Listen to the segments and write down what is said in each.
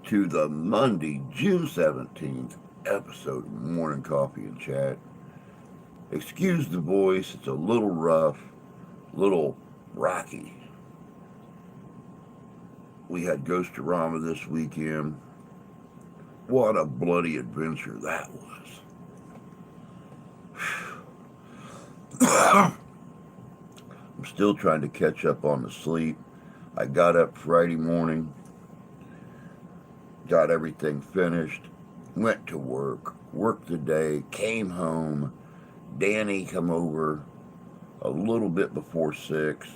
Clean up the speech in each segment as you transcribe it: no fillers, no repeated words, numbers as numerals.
to the Monday, June 17th episode of Morning Coffee and Chat. Excuse the voice, it's a little rough, little rocky. We had Ghostorama this weekend. What a bloody adventure that was. I'm still trying to catch up on the sleep. I got up Friday morning, got everything finished, went to worked the day, came home. Danny come over a little bit before 6,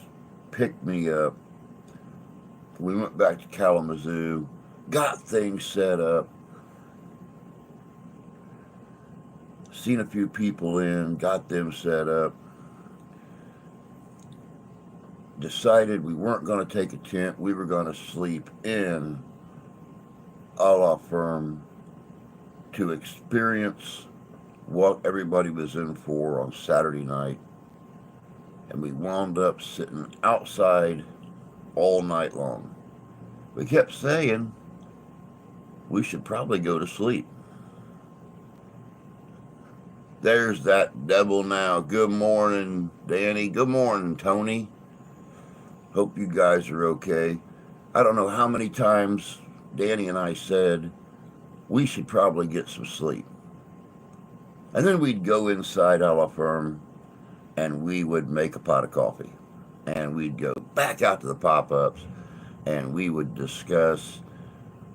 picked me up. We went back to Kalamazoo, got things set up, seen a few people in, got them set up. Decided we weren't going to take a tent. We were going to sleep in a la firm to experience what everybody was in for on Saturday night. And we wound up sitting outside all night long. We kept saying we should probably go to sleep. There's that devil now. Good morning, Danny. Good morning, Tony. Hope you guys are okay. I don't know how many times Danny and I said we should probably get some sleep. And then we'd go inside a la firm and we would make a pot of coffee. And we'd go back out to the pop-ups and we would discuss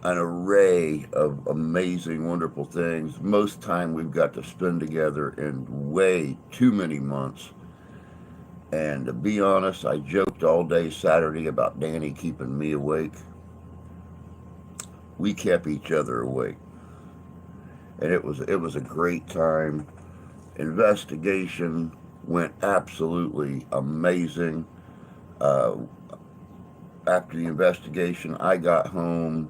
an array of amazing, wonderful things. Most time we've got to spend together in way too many months. And to be honest, I joked all day Saturday about Danny keeping me awake. We kept each other awake. And it was a great time. Investigation went absolutely amazing. After the investigation, I got home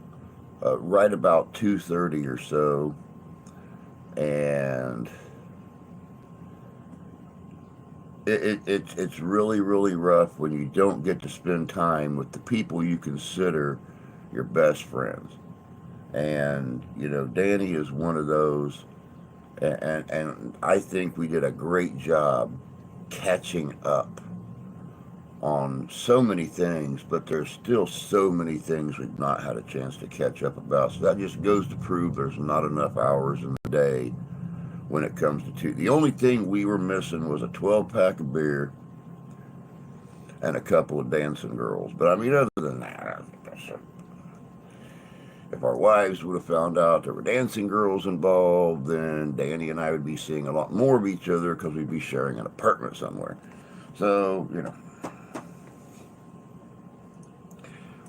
right about 2:30 or so, and it's really, really rough when you don't get to spend time with the people you consider your best friends. And, Danny is one of those. And I think we did a great job catching up on so many things, but there's still so many things we've not had a chance to catch up about. So that just goes to prove there's not enough hours in the day when it comes to two. The only thing we were missing was a 12-pack of beer and a couple of dancing girls. But I mean, other than that, if our wives would have found out there were dancing girls involved, then Danny and I would be seeing a lot more of each other because we'd be sharing an apartment somewhere. So,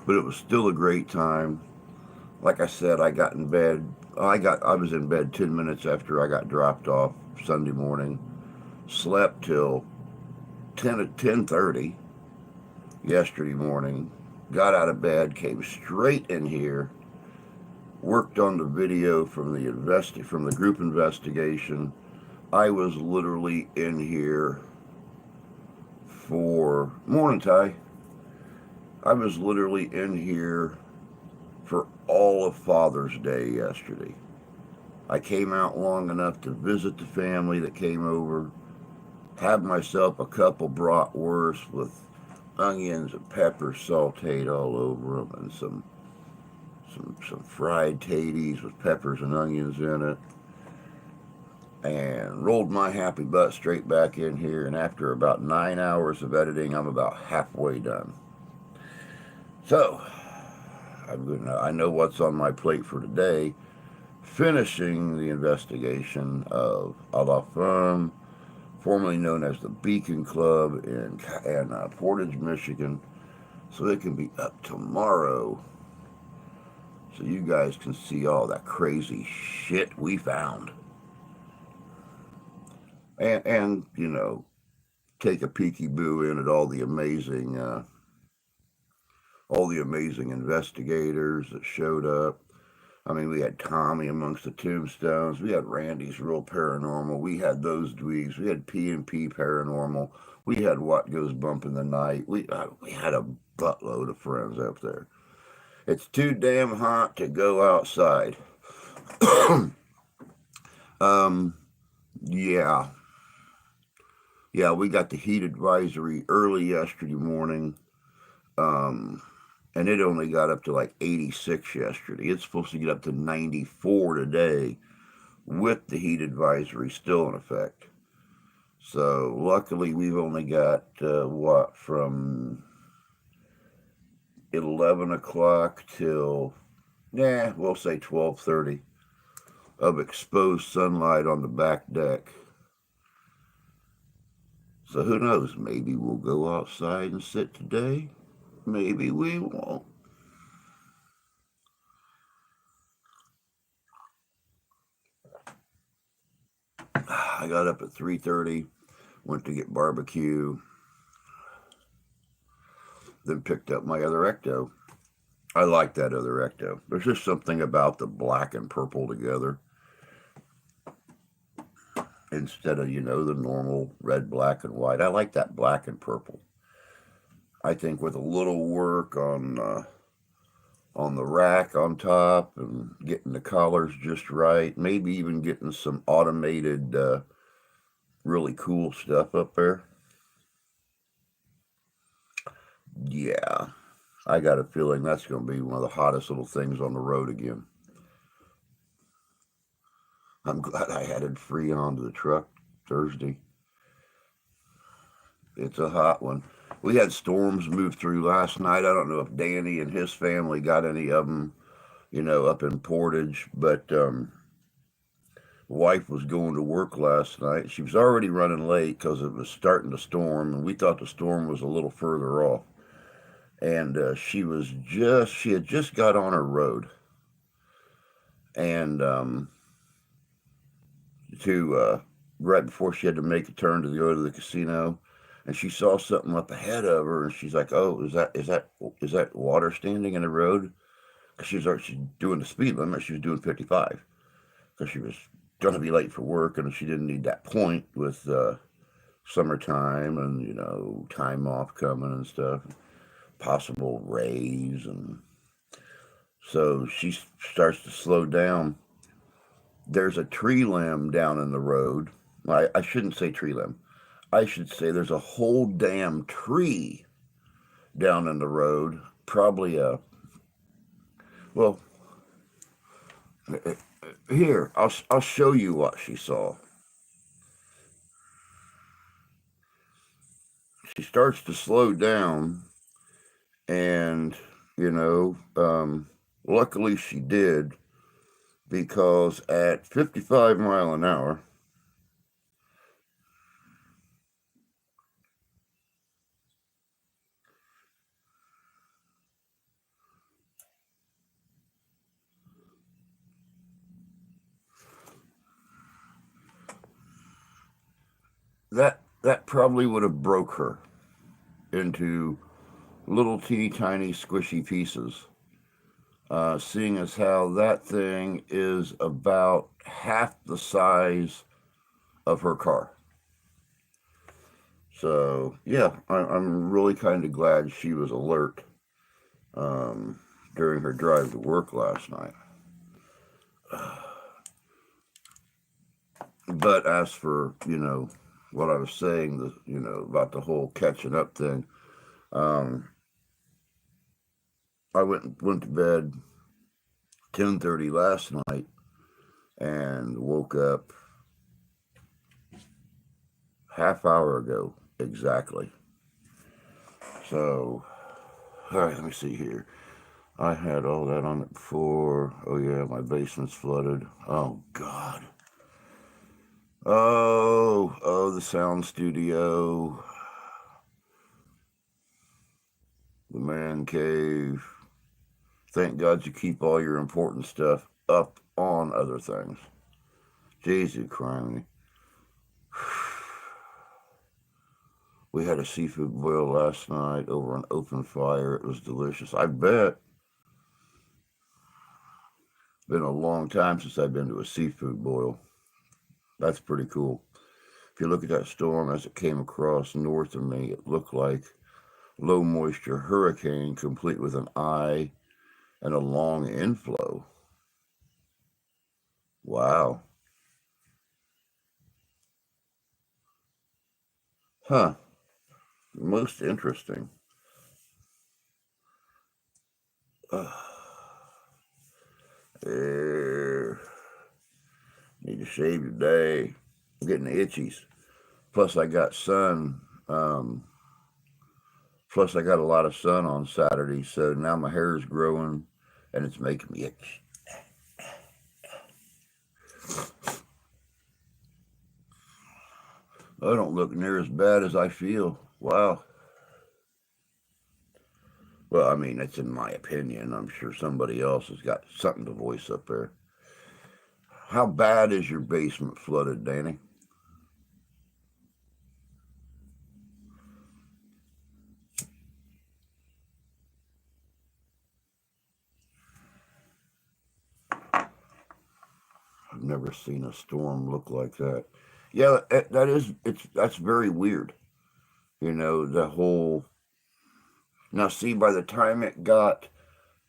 but it was still a great time. Like I said, I got in bed. I was in bed 10 minutes after I got dropped off Sunday morning. Slept till 10:30 yesterday morning. Got out of bed, came straight in here, worked on the video from the group investigation. I was literally in here for morning, Ty. I was literally in here for all of Father's Day yesterday. I came out long enough to visit the family that came over, have myself a couple bratwursts with onions and peppers sauteed all over them, and some fried taties with peppers and onions in it, and rolled my happy butt straight back in here. And after about 9 hours of editing, I'm about halfway done. So I know what's on my plate for today. Finishing the investigation of a la firm, formerly known as the Beacon Club in Portage, Michigan, so it can be up tomorrow, so you guys can see all that crazy shit we found, and take a peeky boo in at all the amazing investigators that showed up. I mean, we had Tommy amongst the tombstones. We had Randy's Real Paranormal. We had those dweebs. We had P&P Paranormal. We had What Goes Bump in the Night. We had a buttload of friends up there. It's too damn hot to go outside. um, yeah. Yeah, we got the heat advisory early yesterday morning. Um, and it only got up to like 86 yesterday. It's supposed to get up to 94 today with the heat advisory still in effect. So luckily, we've only got what from 11 o'clock till we'll say 12:30 of exposed sunlight on the back deck. So who knows? Maybe we'll go outside and sit today. Maybe we won't. I got up at 3:30, went to get barbecue, then picked up my other ecto. I like that other ecto. There's just something about the black and purple together instead of, the normal red, black, and white. I like that black and purple. I think with a little work on the rack on top and getting the collars just right, maybe even getting some automated, really cool stuff up there. Yeah, I got a feeling that's going to be one of the hottest little things on the road again. I'm glad I had it free onto the truck Thursday. It's a hot one. We had storms move through last night. I don't know if Danny and his family got any of them, up in Portage, but wife was going to work last night. She was already running late because it was starting to storm, and we thought the storm was a little further off. And she had just got on her road, and to right before she had to make a turn to go to the casino, and she saw something up ahead of her, and she's like, "Oh, is that water standing in the road?" Because she's doing the speed limit. She was doing 55 because she was going to be late for work, and she didn't need that point with summertime and time off coming and stuff, possible raise, and so she starts to slow down. There's a tree limb down in the road. I shouldn't say tree limb. I should say there's a whole damn tree down in the road. Probably well, here, I'll show you what she saw. She starts to slow down, and luckily she did, because at 55 miles an hour, that probably would have broke her into little teeny tiny squishy pieces. Seeing as how that thing is about half the size of her car. So yeah, I'm really kind of glad she was alert um, during her drive to work last night. But as for what I was saying, about the whole catching up thing, um, I went to bed 10:30 last night and woke up half hour ago exactly. So all right, let me see here. I had all that on it before. Oh yeah, my basement's flooded. Oh God. Oh, the sound studio, the man cave. Thank God you keep all your important stuff up on other things. Jesus Christ. We had a seafood boil last night over an open fire. It was delicious. I bet. Been a long time since I've been to a seafood boil. That's pretty cool. If you look at that storm as it came across north of me, it looked like low moisture hurricane complete with an eye and a long inflow. Wow. Huh. Most interesting. Uh, need to shave your day. I'm getting the itchies. Plus, I got sun. Plus, I got a lot of sun on Saturday, so now my hair is growing, and it's making me itch. I don't look near as bad as I feel. Wow. Well, I mean, that's in my opinion. I'm sure somebody else has got something to voice up there. How bad is your basement flooded, Danny? I've never seen a storm look like that. Yeah, that's very weird. The whole. Now, see, by the time it got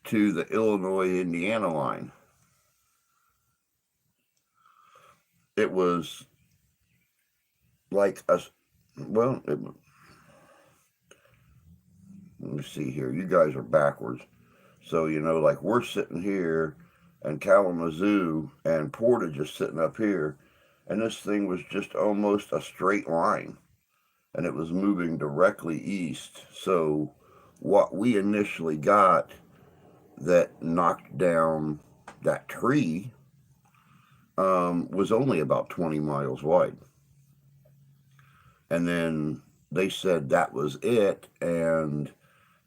to the Illinois Indiana line, it was like a. Well, let me see here. You guys are backwards. So, like we're sitting here and Kalamazoo and Portage is sitting up here, and this thing was just almost a straight line, and it was moving directly east. So, what we initially got that knocked down that tree was only about 20 miles wide. And then they said that was it, and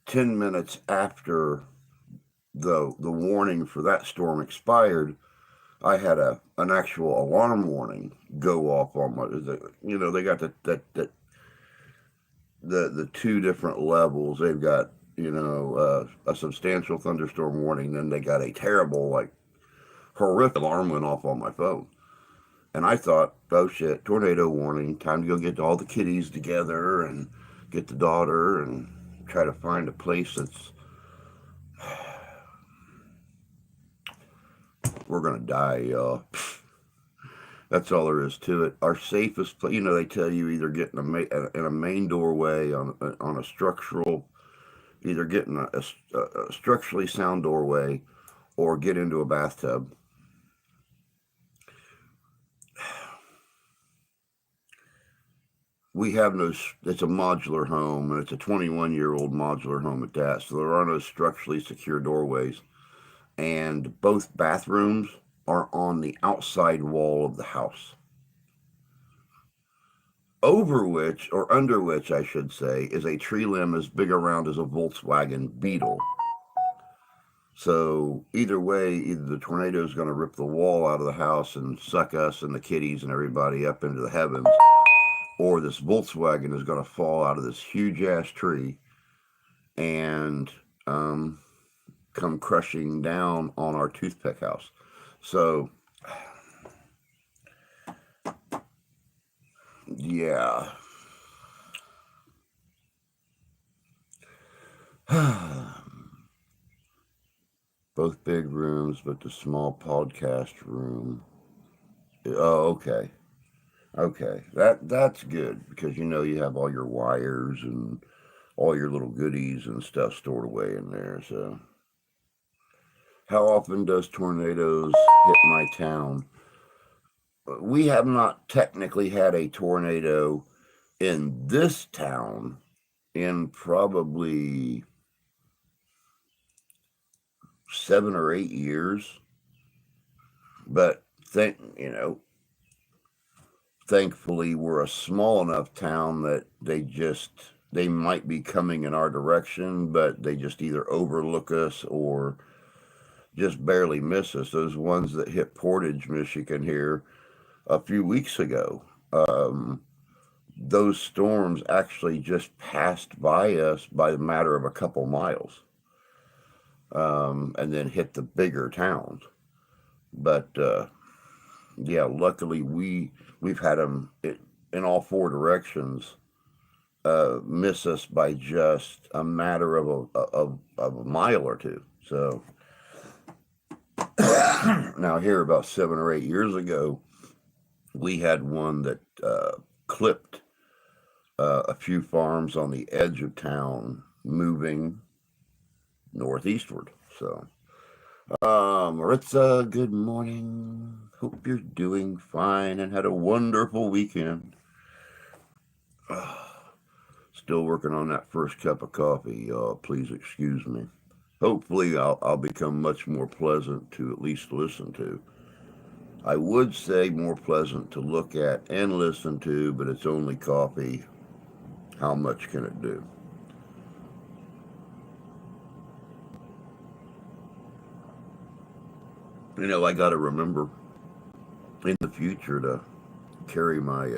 10 minutes after the warning for that storm expired, I had an actual alarm warning go off on my. They got the two different levels. They've got a substantial thunderstorm warning. Then they got a terrible, like, horrific alarm went off on my phone, and I thought, oh shit, tornado warning. Time to go get all the kitties together and get the daughter and try to find a place that's. We're gonna die, y'all. That's all there is to it. Our safest place, they tell you either get in a main doorway on a structural, either get in a structurally sound doorway, or get into a bathtub. We have no. It's a modular home, and it's a 21-year-old modular home at that. So there are no structurally secure doorways, and both bathrooms are on the outside wall of the house. Over which, or under which, I should say, is a tree limb as big around as a Volkswagen Beetle. So either way, either the tornado is going to rip the wall out of the house and suck us and the kitties and everybody up into the heavens, or this Volkswagen is going to fall out of this huge ass tree and come crushing down on our toothpick house. So, yeah. Both big rooms, but the small podcast room. Oh, okay. Okay. That's good because you have all your wires and all your little goodies and stuff stored away in there. So, how often does tornadoes hit my town? We have not technically had a tornado in this town in probably 7 or 8 years. But thankfully we're a small enough town that they might be coming in our direction, but they just either overlook us or just barely miss us. Those ones that hit Portage, Michigan here a few weeks ago, those storms actually just passed by us by the matter of a couple miles, and then hit the bigger towns. But yeah, luckily we've had them in all four directions miss us by just a matter of a mile or two. So Now, here about 7 or 8 years ago, we had one that clipped a few farms on the edge of town, moving northeastward. So, Maritza, good morning. Hope you're doing fine and had a wonderful weekend. Still working on that first cup of coffee, y'all. Please excuse me. Hopefully, I'll become much more pleasant to at least listen to. I would say more pleasant to look at and listen to, but it's only coffee. How much can it do? I got to remember in the future to carry my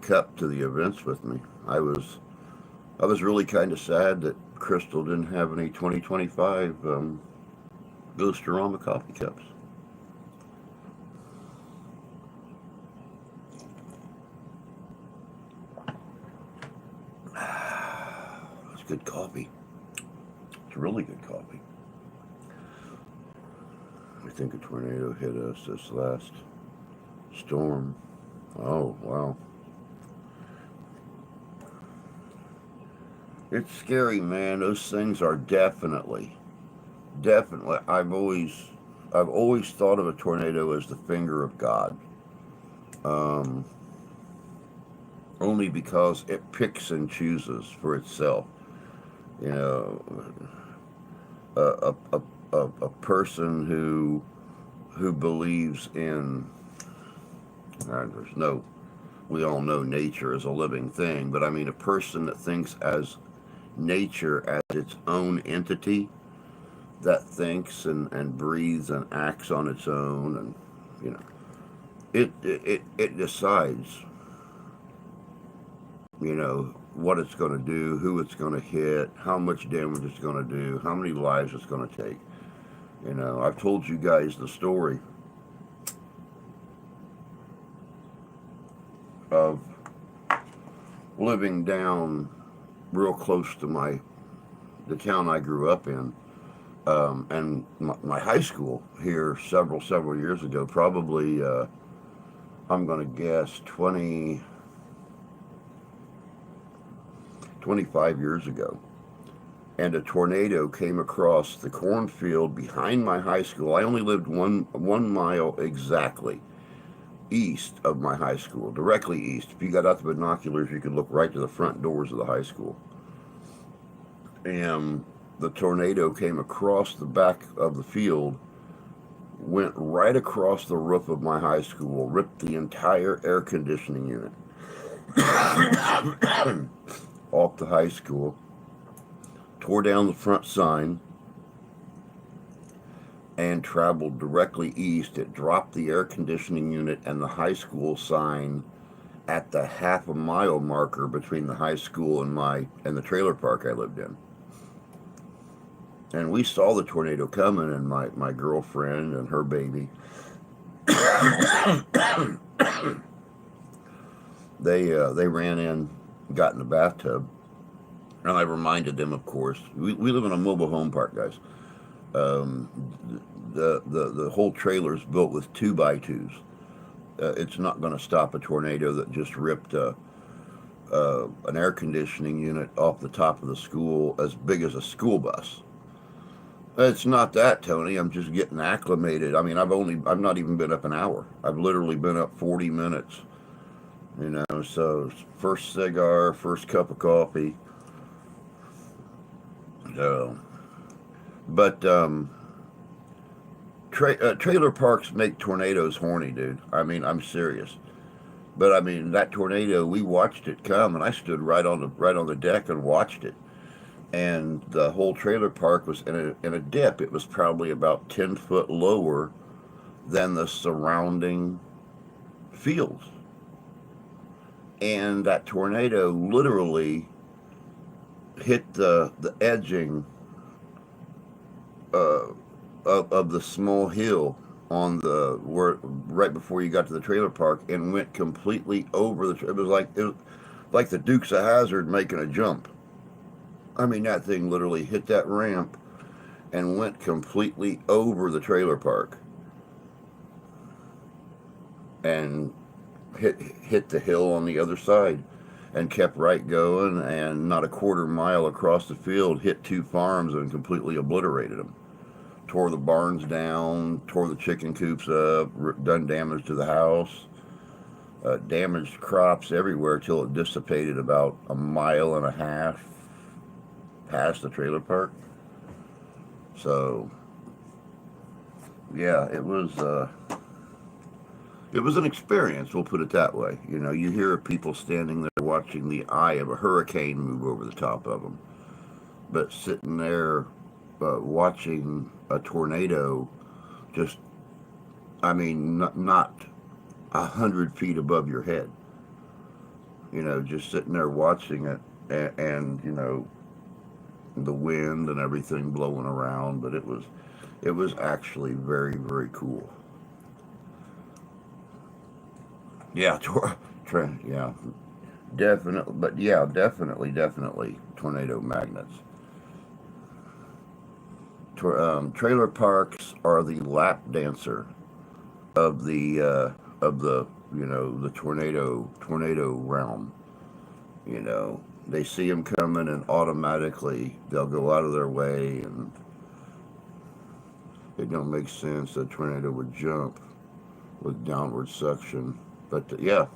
cup to the events with me. I was really kind of sad that Crystal didn't have any 2025 Ghosterama coffee cups. It's good coffee. It's really good coffee. I think a tornado hit us this last storm. Oh, wow. It's scary, man. Those things are definitely. I've always thought of a tornado as the finger of God. Um, Only because it picks and chooses for itself. You know, a a person who believes in there's no we all know nature is a living thing, but I mean a person that thinks as nature as its own entity that thinks and breathes and acts on its own, and you know it decides what it's going to do, who it's going to hit, how much damage it's going to do, how many lives it's going to take. I've told you guys the story of living down real close to the town I grew up in, and my high school here several years ago, probably I'm going to guess 25 years ago. And a tornado came across the cornfield behind my high school. I only lived one mile exactly east of my high school, directly east. If you got out the binoculars, you could look right to the front doors of the high school. And the tornado came across the back of the field, went right across the roof of my high school, ripped the entire air conditioning unit off the high school, tore down the front sign, and traveled directly east. It dropped the air conditioning unit and the high school sign at the half a mile marker between the high school and the trailer park I lived in. And we saw the tornado coming, and my girlfriend and her baby, they ran in, got in the bathtub, and I reminded them, of course, we live in a mobile home park, guys. Um, the whole trailer is built with 2x2s. It's not going to stop a tornado that just ripped an air conditioning unit off the top of the school as big as a school bus. It's not that, Tony. I'm just getting acclimated. I mean, I've not even been up an hour. I've literally been up 40 minutes. So first cigar, first cup of coffee. So, but trailer parks make tornadoes horny, dude. I mean, I'm serious. But I mean, that tornado, we watched it come, and I stood right on the deck and watched it. And the whole trailer park was in a dip. It was probably about 10 foot lower than the surrounding fields. And that tornado literally hit the edging uh, of the small hill on the where right before you got to the trailer park, and went completely over it was like the Dukes of Hazzard making a jump. I mean, that thing literally hit that ramp and went completely over the trailer park and hit the hill on the other side and kept right going, and not a quarter mile across the field hit two farms and completely obliterated them. Tore the barns down, tore the chicken coops up, done damage to the house, damaged crops everywhere till it dissipated about a mile and a half past the trailer park. So yeah, it was an experience. We'll put it that way. You know, you hear of people standing there watching the eye of a hurricane move over the top of them, but sitting there watching a tornado just, I mean, not 100 feet above your head. You know, just sitting there watching it, and you know, the wind and everything blowing around. But it was actually very, very cool. Yeah, yeah, definitely. But yeah, definitely tornado magnets. Trailer parks are the lap dancer of the you know, the tornado realm. You know, they see them coming and automatically they'll go out of their way, and it don't make sense that a tornado would jump with downward suction. But yeah,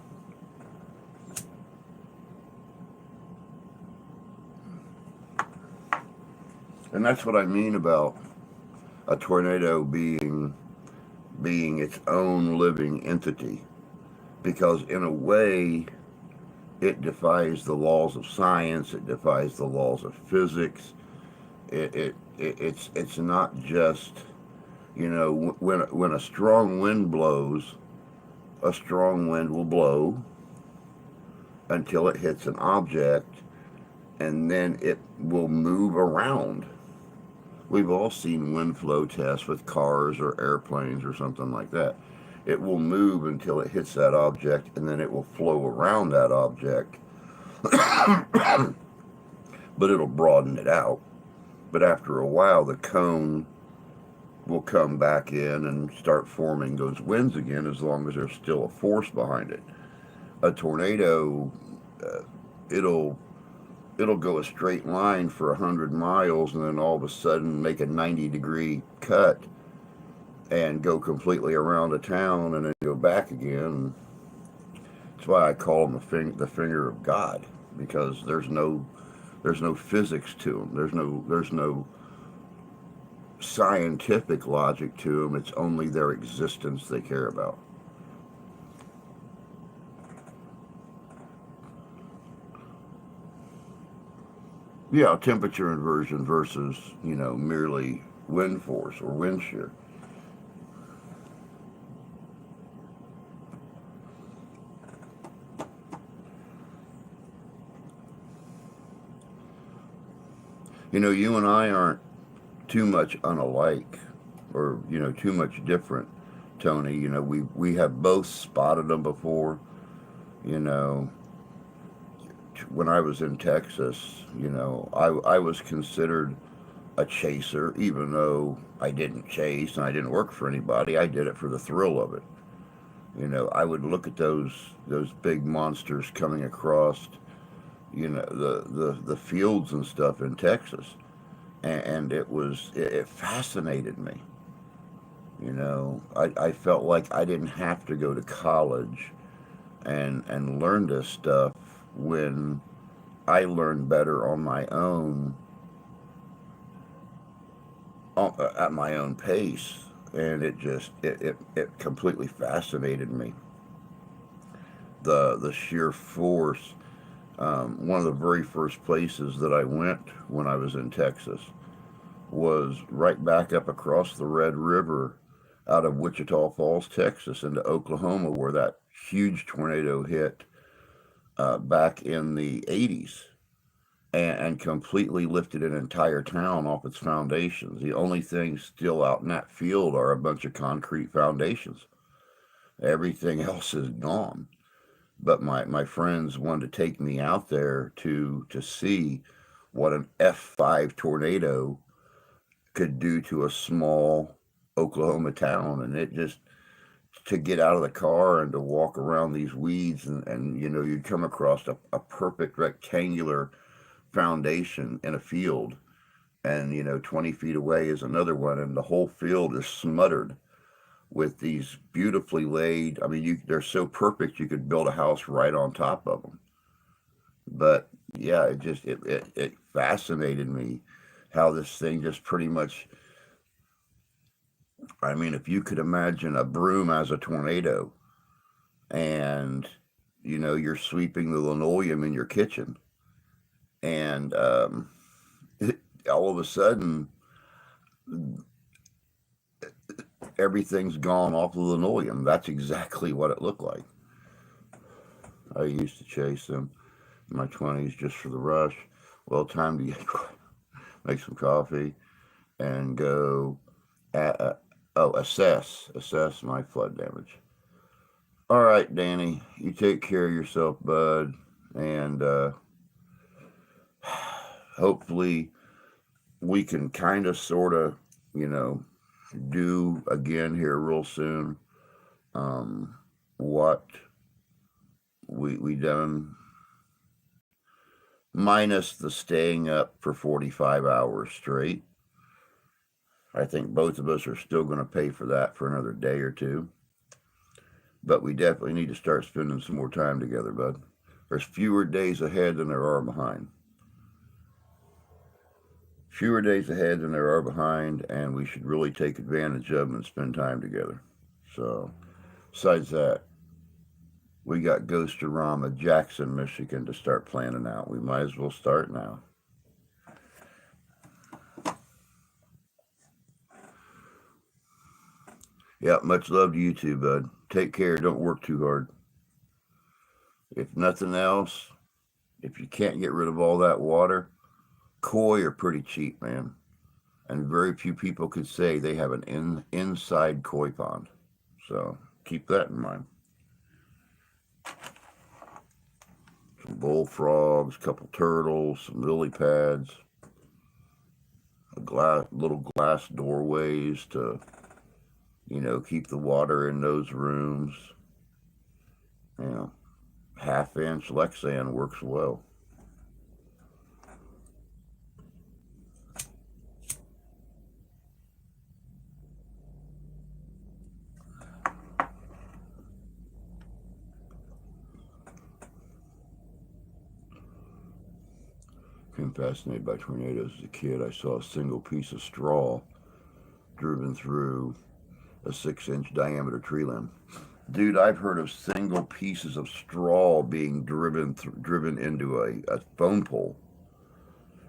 and that's what I mean about a tornado being its own living entity, because in a way it defies the laws of science, it defies the laws of physics. It's not just, you know, when a strong wind blows, a strong wind will blow until it hits an object, and then it will move around. We've all seen wind flow tests with cars or airplanes or something like that. It will move until it hits that object, and then it will flow around that object, but it'll broaden it out. But after a while, the cone will come back in and start forming those winds again, as long as there's still a force behind it. A tornado, uh, it'll it'll go a straight line for 100 miles, and then all of a sudden make a 90-degree cut and go completely around a town and then go back again. That's why I call them the finger of God, because there's no physics to them. There's no scientific logic to them. It's only their existence they care about. Yeah, temperature inversion versus, you know, merely wind force or wind shear. You know, you and I aren't too much unalike, or you know, too much different, Tony. You know, we have both spotted them before. You know, when I was in Texas, you know, I was considered a chaser, even though I didn't chase and I didn't work for anybody. I did it for the thrill of it. You know, I would look at those big monsters coming across, you know, the fields and stuff in Texas, and it fascinated me. You know, I felt like I didn't have to go to college and learn this stuff when I learned better on my own, at my own pace, and it completely fascinated me. The sheer force. One of the very first places that I went when I was in Texas was right back up across the Red River out of Wichita Falls, Texas, into Oklahoma, where that huge tornado hit back in the 80s, and completely lifted an entire town off its foundations. The only things still out in that field are a bunch of concrete foundations. Everything else is gone. But my friends wanted to take me out there to see what an F5 tornado could do to a small Oklahoma town. And it just, to get out of the car and to walk around these weeds, and you know, you'd come across a perfect rectangular foundation in a field, and you know, 20 feet away is another one, and the whole field is smuttered with these beautifully laid, I mean, they're so perfect you could build a house right on top of them. But yeah, it fascinated me how this thing just pretty much, I mean, if you could imagine a broom as a tornado, and you know, you're sweeping the linoleum in your kitchen, and all of a sudden everything's gone off the linoleum. That's exactly what it looked like. I used to chase them in my 20s just for the rush. Well, time to get, make some coffee and go assess my flood damage. All right, Danny, you take care of yourself, bud, and hopefully we can kind of, sort of, you know, do again here real soon what we done, minus the staying up for 45 hours straight. I think both of us are still going to pay for that for another day or two. But we definitely need to start spending some more time together, bud. There's fewer days ahead than there are behind. Fewer days ahead than there are behind, and we should really take advantage of them and spend time together. So, besides that, we got Ghost-orama, Jackson, Michigan to start planning out. We might as well start now. Yeah, much love to you too, bud. Take care. Don't work too hard. If nothing else, if you can't get rid of all that water, koi are pretty cheap, man. And very few people could say they have an inside koi pond. So keep that in mind. Some bullfrogs, a couple turtles, some lily pads, little glass doorways to, you know, keep the water in those rooms. You know, half-inch Lexan works well. Became fascinated by tornadoes as a kid. I saw a single piece of straw driven through a 6-inch diameter tree limb. Dude, I've heard of single pieces of straw being driven into a phone pole.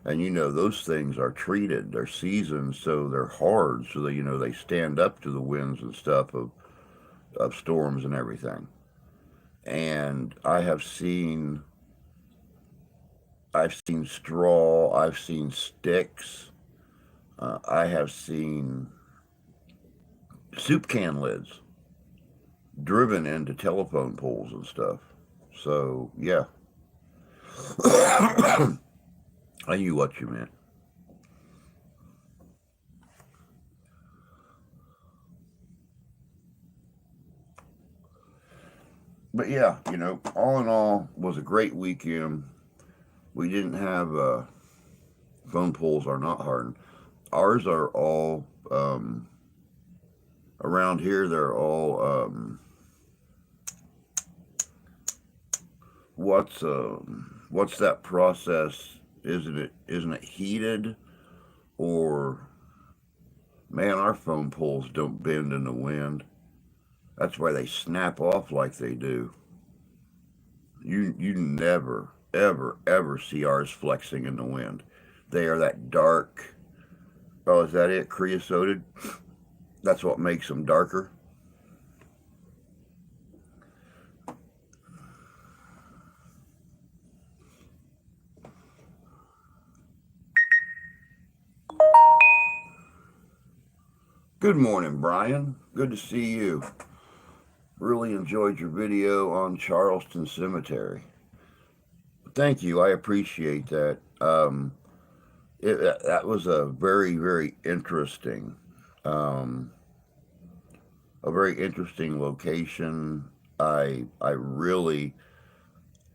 And you know, those things are treated, they're seasoned, so they're hard, so that, you know, they stand up to the winds and stuff of storms and everything. And I've seen straw, I've seen sticks, I have seen soup can lids driven into telephone poles and stuff. So yeah, I knew what you meant. But yeah, you know, all in all, was a great weekend. We didn't have phone poles are not hardened. Ours are all around here. They're all what's that process? Isn't it heated? Or man, our phone poles don't bend in the wind. That's why they snap off like they do. You never ever see ours flexing in the wind. They are that dark. Oh, is that it? Creosoted. That's what makes them darker. Good morning, Brian. Good to see you. Really enjoyed your video on Charleston Cemetery. Thank you. I appreciate that. that was a very, very interesting, um, a very interesting location. I really,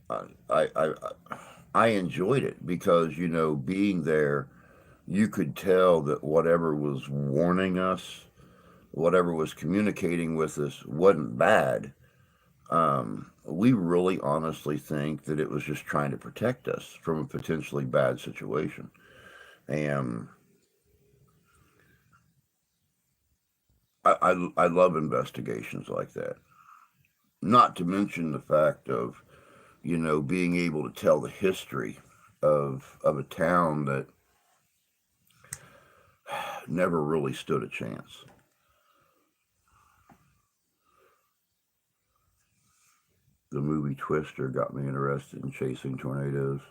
I, I, I I enjoyed it because, being there, you could tell that whatever was warning us, whatever was communicating with us, wasn't bad. We really honestly think that it was just trying to protect us from a potentially bad situation. And I love investigations like that. Not to mention the fact of, being able to tell the history of a town that never really stood a chance. The movie Twister got me interested in chasing tornadoes.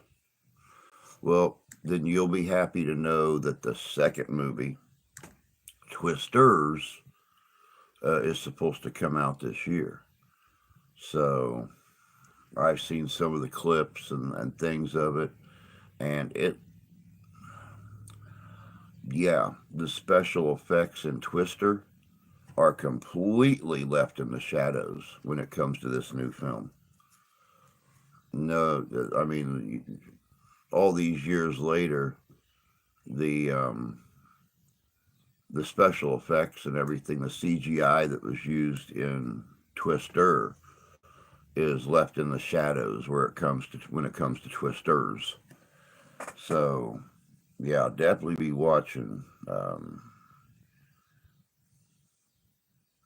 Well, then you'll be happy to know that the second movie, Twisters, is supposed to come out this year. So I've seen some of the clips and things of it, and yeah, the special effects in Twister are completely left in the shadows when it comes to this new film. No, I mean, all these years later, the um, the special effects and everything, the CGI that was used in Twister is left in the shadows when it comes to Twisters. So yeah, I'll definitely be watching.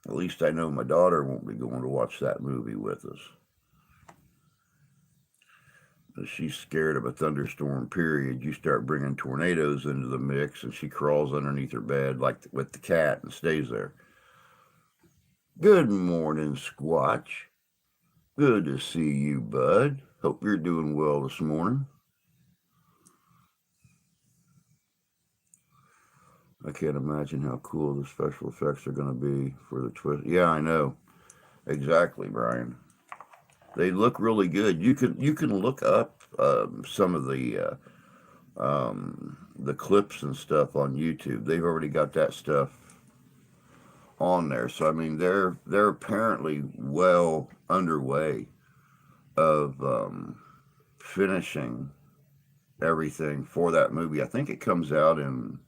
At least I know my daughter won't be going to watch that movie with us. She's scared of a thunderstorm. Period. You start bringing tornadoes into the mix, and she crawls underneath her bed like with the cat and stays there. Good morning, Squatch. Good to see you, bud. Hope you're doing well this morning. I can't imagine how cool the special effects are going to be for the twist. Yeah, I know exactly, Brian. They look really good. You can look up some of the clips and stuff on YouTube. They've already got that stuff on there. So I mean, they're apparently well underway of finishing everything for that movie. I think it comes out in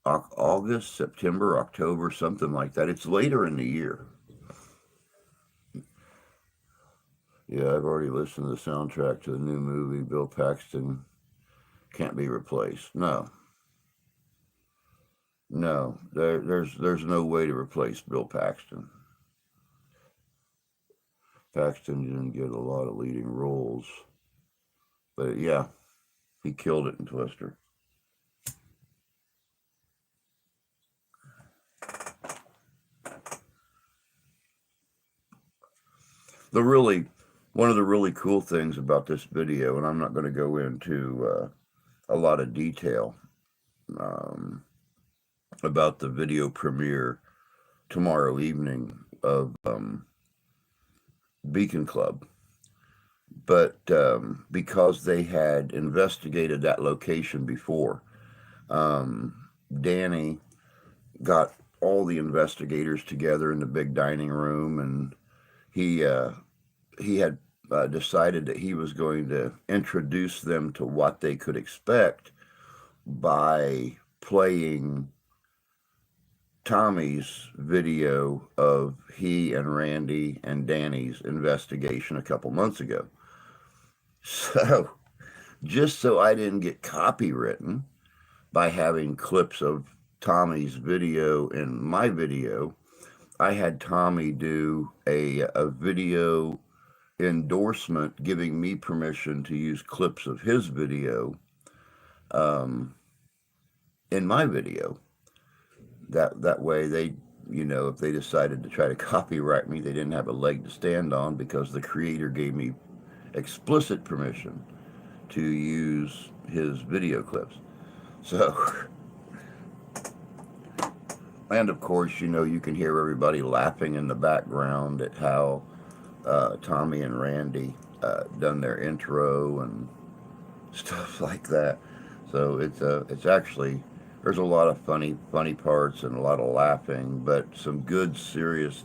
August, September, October, something like that. It's later in the year. Yeah, I've already listened to the soundtrack to the new movie. Bill Paxton can't be replaced. No, no, there's no way to replace Bill Paxton. Paxton didn't get a lot of leading roles, but yeah, he killed it in Twister. The really One of the really cool things about this video, and I'm not going to go into a lot of detail um, about the video premiere tomorrow evening of Beacon Club, but because they had investigated that location before, um, Danny got all the investigators together in the big dining room, and he uh, he had decided that he was going to introduce them to what they could expect by playing Tommy's video of he and Randy and Danny's investigation a couple months ago. So, just so I didn't get copywritten by having clips of Tommy's video in my video, I had Tommy do a video endorsement giving me permission to use clips of his video um, in my video. That way they, if they decided to try to copyright me, they didn't have a leg to stand on because the creator gave me explicit permission to use his video clips. So, and of course, you can hear everybody laughing in the background at how Tommy and Randy done their intro and stuff like that. So it's actually, there's a lot of funny parts and a lot of laughing, but some good, serious,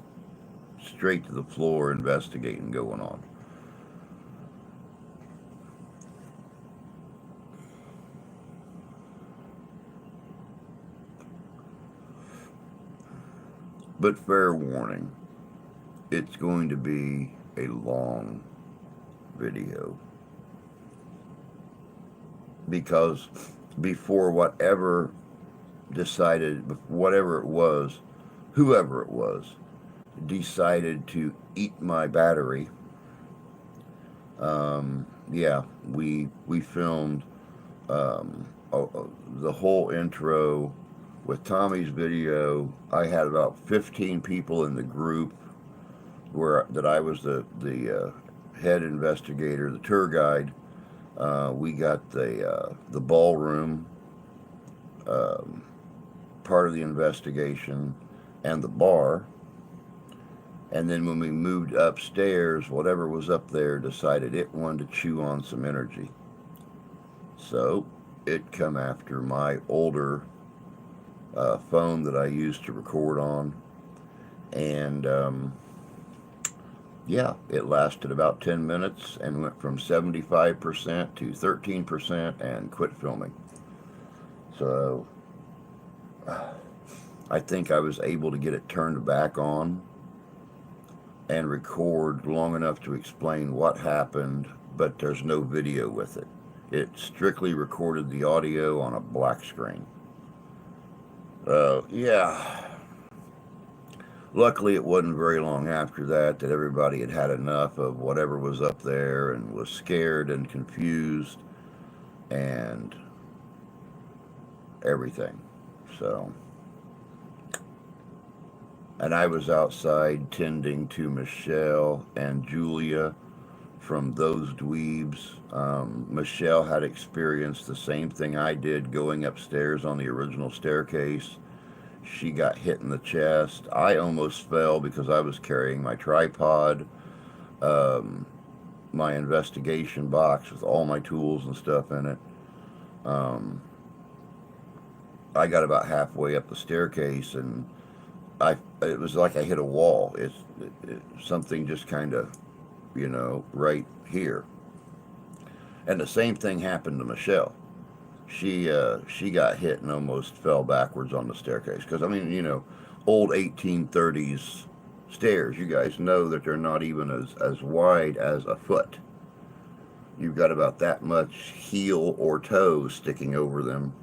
straight to the floor investigating going on. But fair warning, it's going to be a long video because before whatever it was, whoever it was, decided to eat my battery. Yeah, we filmed the whole intro with Tommy's video. I had about 15 people in the group where that I was the head investigator, the tour guide. We got the ballroom um, part of the investigation and the bar. And then when we moved upstairs, whatever was up there decided it wanted to chew on some energy. So it come after my older phone that I used to record on. And yeah, it lasted about 10 minutes and went from 75% to 13% and quit filming. So I think I was able to get it turned back on and record long enough to explain what happened, but there's no video with it. It strictly recorded the audio on a black screen. Yeah. Luckily, it wasn't very long after that everybody had had enough of whatever was up there and was scared and confused and everything. So, and I was outside tending to Michelle and Julia from those dweebs. Michelle had experienced the same thing I did going upstairs on the original staircase. She got hit in the chest. I almost fell because I was carrying my tripod, um, my investigation box with all my tools and stuff in it. Um, I got about halfway up the staircase and it was like I hit a wall. Something just kind of, right here. And the same thing happened to Michelle. She got hit and almost fell backwards on the staircase because I mean old 1830s stairs. You guys know that they're not even as wide as a foot. You've got about that much heel or toe sticking over them,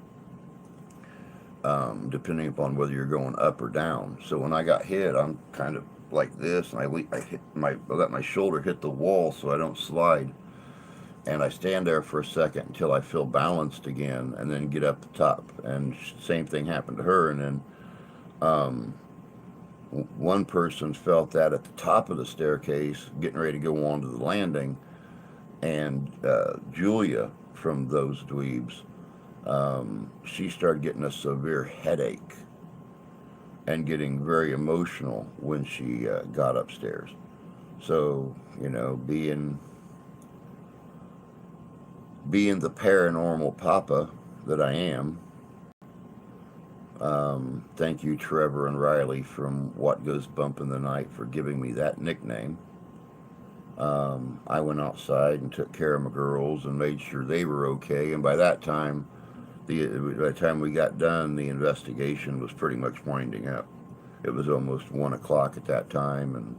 depending upon whether you're going up or down. So when I got hit, I'm kind of like this, and I let my shoulder hit the wall so I don't slide. And I stand there for a second until I feel balanced again, and then get up the top. And same thing happened to her. And then um, one person felt that at the top of the staircase, getting ready to go on to the landing, and Julia from those dweebs, she started getting a severe headache and getting very emotional when she got upstairs. So being the paranormal papa that I am, thank you, Trevor and Riley from What Goes Bump in the Night, for giving me that nickname. I went outside and took care of my girls and made sure they were okay. And by that time, by the time we got done, the investigation was pretty much winding up. It was almost 1 o'clock at that time, and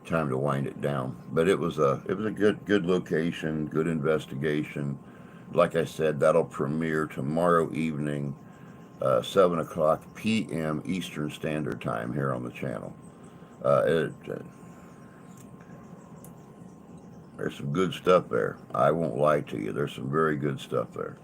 time to wind it down. But it was a good location, good investigation. Like I said, that'll premiere tomorrow evening, 7 o'clock p.m. Eastern Standard Time here on the channel. There's some good stuff there. I won't lie to you. There's some very good stuff there.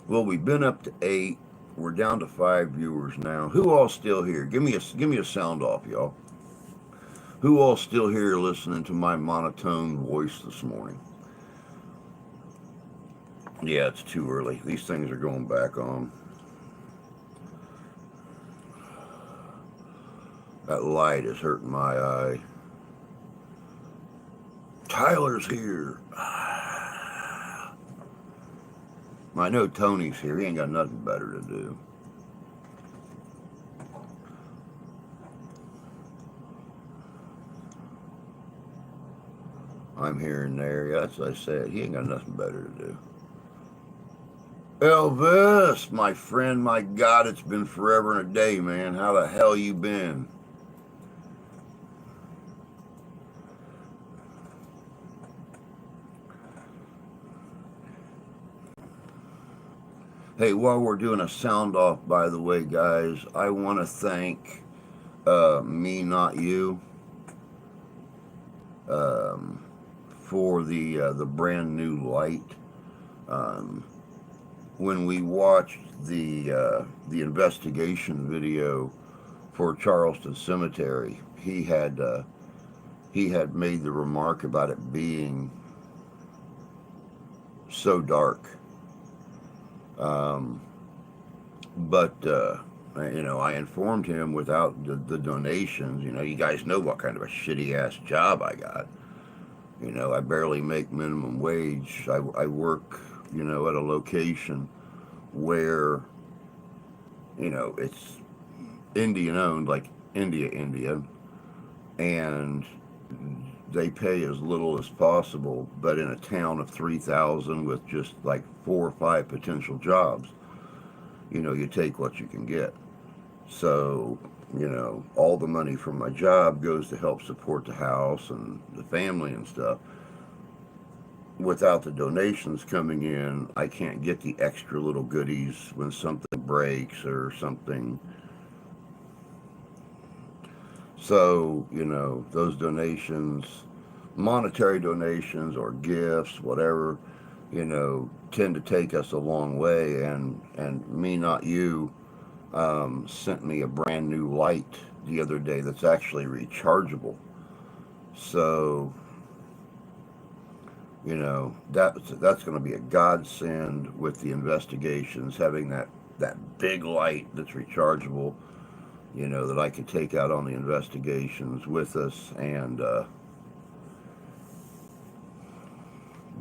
Well, we've been up to 8. We're down to 5 viewers now. Who all still here? Give me a sound off, y'all. Who all still here listening to my monotone voice this morning? Yeah, it's too early. These things are going back on. That light is hurting my eye. Tyler's here. I know Tony's here. He ain't got nothing better to do. I'm here and there. Yeah, that's what I said. He ain't got nothing better to do. Elvis, my friend, my God, it's been forever and a day, man. How the hell you been? Hey, while we're doing a sound off, by the way, guys, I want to thank Me Not You um, for the brand new light. Um, when we watched the investigation video for Charleston Cemetery, he had made the remark about it being so dark. Um, but I informed him without the donations. You guys know what kind of a shitty ass job I got. I barely make minimum wage. I work, at a location where, it's Indian owned, like India, and they pay as little as possible, but in a town of 3,000 with just like 4 or 5 potential jobs, you take what you can get. So, all the money from my job goes to help support the house and the family and stuff. Without the donations coming in, I can't get the extra little goodies when something breaks or something. So, those donations, monetary donations or gifts, whatever, tend to take us a long way. And Me Not You sent me a brand new light the other day that's actually rechargeable. So, that's going to be a godsend with the investigations, having that big light that's rechargeable, that I could take out on the investigations with us. And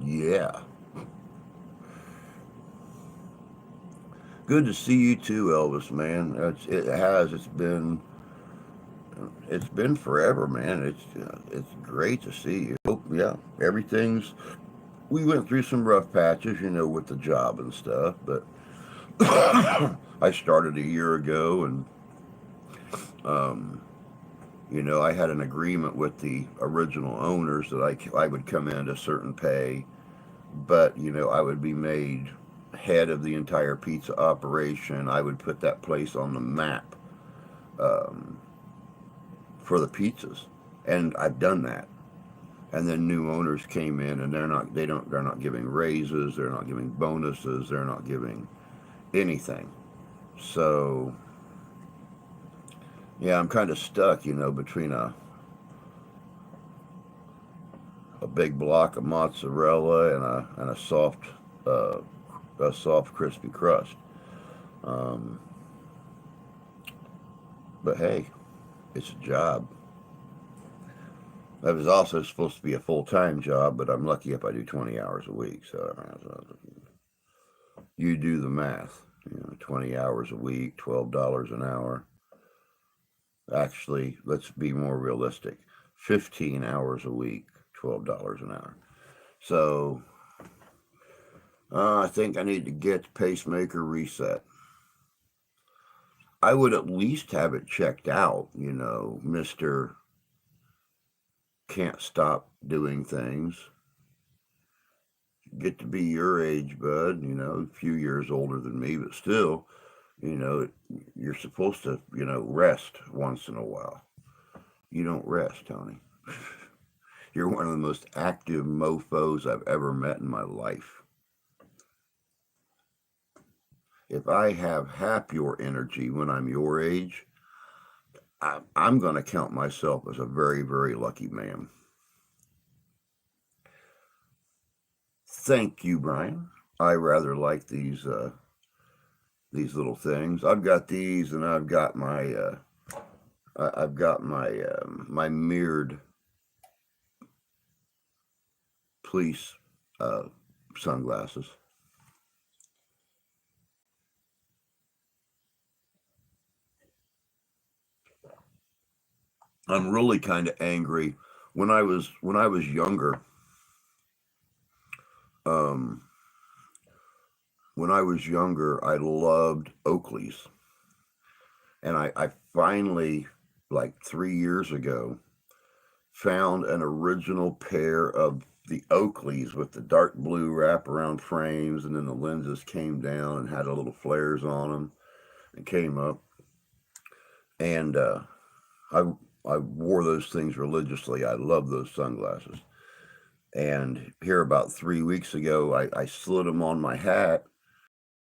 yeah, good to see you too, Elvis, man. It's been forever, man. It's great to see you. Yeah, everything's. We went through some rough patches, with the job and stuff, but I started a year ago, and um, I had an agreement with the original owners that I would come in at a certain pay, but I would be made head of the entire pizza operation. I would put that place on the map um, for the pizzas, and I've done that. And then new owners came in, and they're not giving raises, they're not giving bonuses, they're not giving anything. So yeah, I'm kind of stuck, between a big block of mozzarella uh, a soft crispy crust. Um, but hey, it's a job. That was also supposed to be a full-time job, but I'm lucky if I do 20 hours a week. So you do the math. 20 hours a week, $12 an hour. Actually, let's be more realistic. 15 hours a week, $12 an hour. So I think I need to get the pacemaker reset. I would at least have it checked out, Mr. Can't stop doing things. Get to be your age, bud, a few years older than me, but still, you know, you're supposed to, rest once in a while. You don't rest, Tony. You're one of the most active mofos I've ever met in my life. If I have half your energy when I'm your age, I'm going to count myself as a very, very lucky man. Thank you, Brian. I rather like these little things. I've got these, and I've got my mirrored police uh, sunglasses. I'm really kind of angry. When I was younger, um, I loved Oakleys, and I finally, like 3 years ago, found an original pair of the Oakleys with the dark blue wraparound frames, and then the lenses came down and had a little flares on them and came up. And I I wore those things religiously. I love those sunglasses. And here about 3 weeks ago, I slid them on my hat,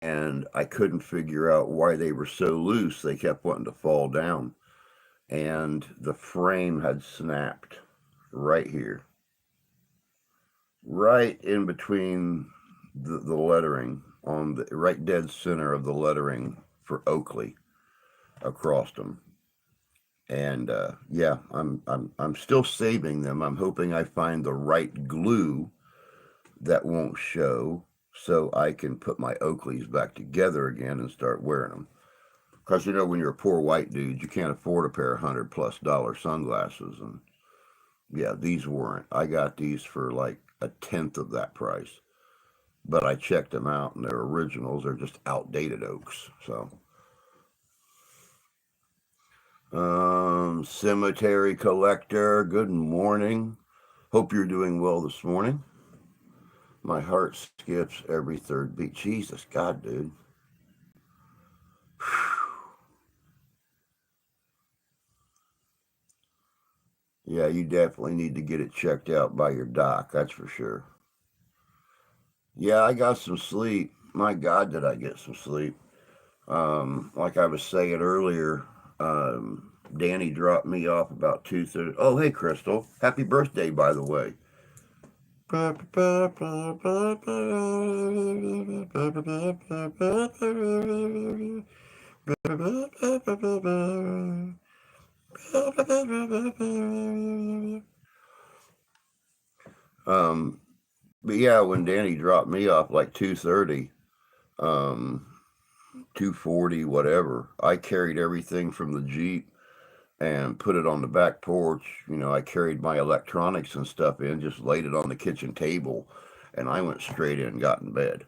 and I couldn't figure out why they were so loose. They kept wanting to fall down, and the frame had snapped right here, right in between the lettering on the right dead center of the lettering for Oakley across them. And yeah, I'm still saving them. I'm hoping I find the right glue that won't show, so I can put my Oakleys back together again and start wearing them. Because when you're a poor white dude, you can't afford a pair of $100+ sunglasses, and yeah, these weren't. I got these for like a tenth of that price, but I checked them out, and they're originals. They're just outdated Oaks. So, cemetery collector, good morning. Hope you're doing well this morning. My heart skips every third beat. Jesus, God, dude. Yeah, you definitely need to get it checked out by your doc. That's for sure. Yeah, I got some sleep. My God, did I get some sleep? Like I was saying earlier, Danny dropped me off about 2:30. Oh, hey, Crystal. Happy birthday, by the way. Um, but yeah, when Danny dropped me off like 2:30, um, 2:40, whatever, I carried everything from the Jeep and put it on the back porch. I carried my electronics and stuff in, just laid it on the kitchen table, and I went straight in and got in bed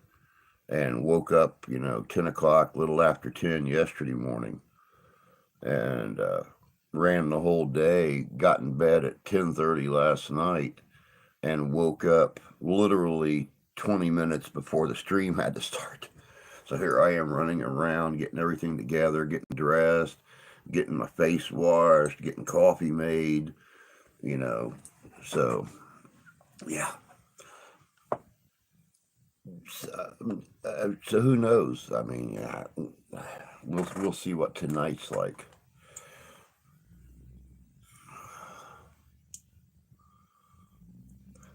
and woke up, 10 o'clock, little after 10 yesterday morning, and ran the whole day, got in bed at 10:30 last night, and woke up literally 20 minutes before the stream had to start. So here I am running around, getting everything together, getting dressed, getting my face washed, getting coffee made, you know. So, yeah. So who knows? I mean, yeah, we'll see what tonight's like.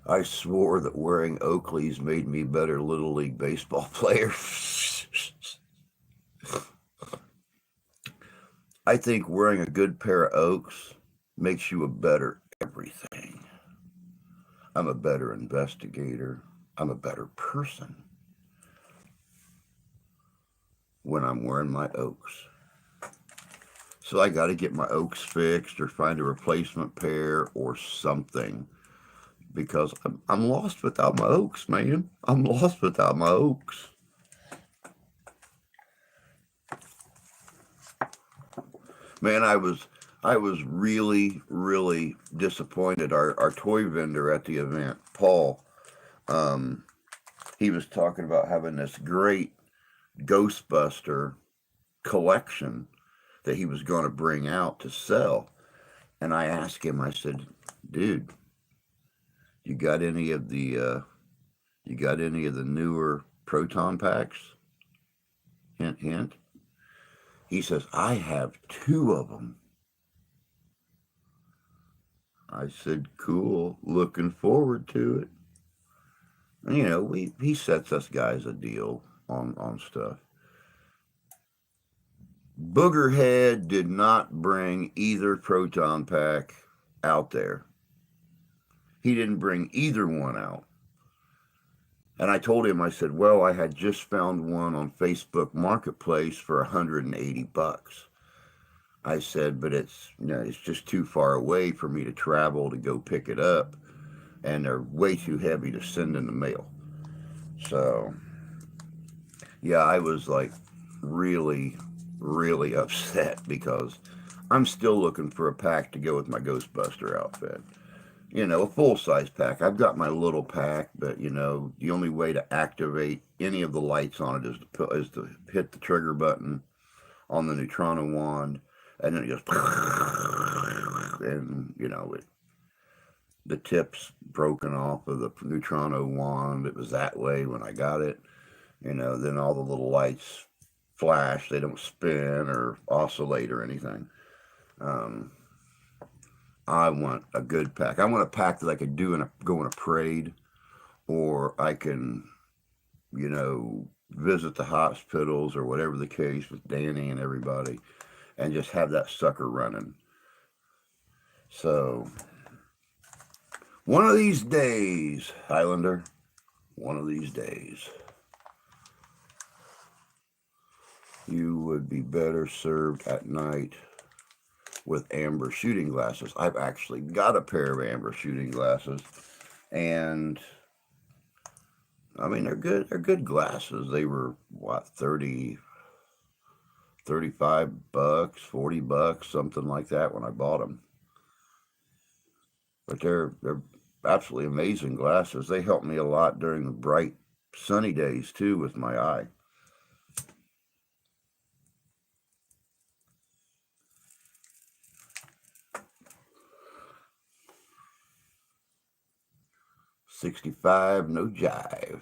I swore that wearing Oakleys made me better Little League baseball player. I think wearing a good pair of Oaks makes you a better everything. I'm a better investigator. I'm a better person when I'm wearing my Oaks. So I got to get my Oaks fixed or find a replacement pair or something, because I'm lost without my Oaks, man. I'm lost without my Oaks. Man, I was really, really disappointed. Our toy vendor at the event, Paul, um, he was talking about having this great Ghostbuster collection that he was going to bring out to sell. And I asked him, I said, dude, you got any of the newer proton packs? Hint, hint. He says, I have two of them. I said, cool. Looking forward to it. And, he sets us guys a deal on stuff. Boogerhead did not bring either proton pack out there. He didn't bring either one out. And I told him, I said, well, I had just found one on Facebook Marketplace for $180. I said, but it's just too far away for me to travel to go pick it up, and they're way too heavy to send in the mail. So, yeah, I was like really, really upset because I'm still looking for a pack to go with my Ghostbuster outfit. A full size pack. I've got my little pack, but the only way to activate any of the lights on it is to hit the trigger button on the Neutrino wand, and then it just and the tip's broken off of the Neutrino wand. It was that way when I got it. Then all the little lights flash. They don't spin or oscillate or anything. I want a good pack. I want a pack that I could go in a parade, or I can, visit the hospitals or whatever the case with Danny and everybody, and just have that sucker running. So, one of these days, Highlander, one of these days, you would be better served at night with amber shooting glasses. I've actually got a pair of amber shooting glasses, and I mean, they're good. They're good glasses. They were what, 30, $35, $40, something like that when I bought them. But they're absolutely amazing glasses. They help me a lot during the bright, sunny days too with my eye. $65, no jive.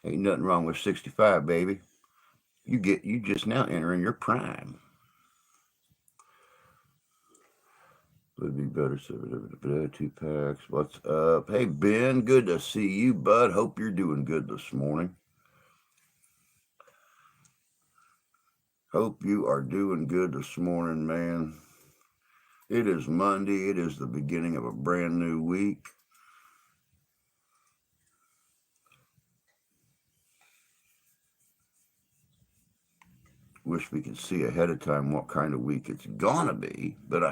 Ain't nothing wrong with 65, baby. You just now entering your prime. Would be better. 2 packs. What's up? Hey, Ben, good to see you, bud. Hope you're doing good this morning. Hope you are doing good this morning, man. It is Monday. It is the beginning of a brand new week. Wish we could see ahead of time what kind of week it's gonna be, but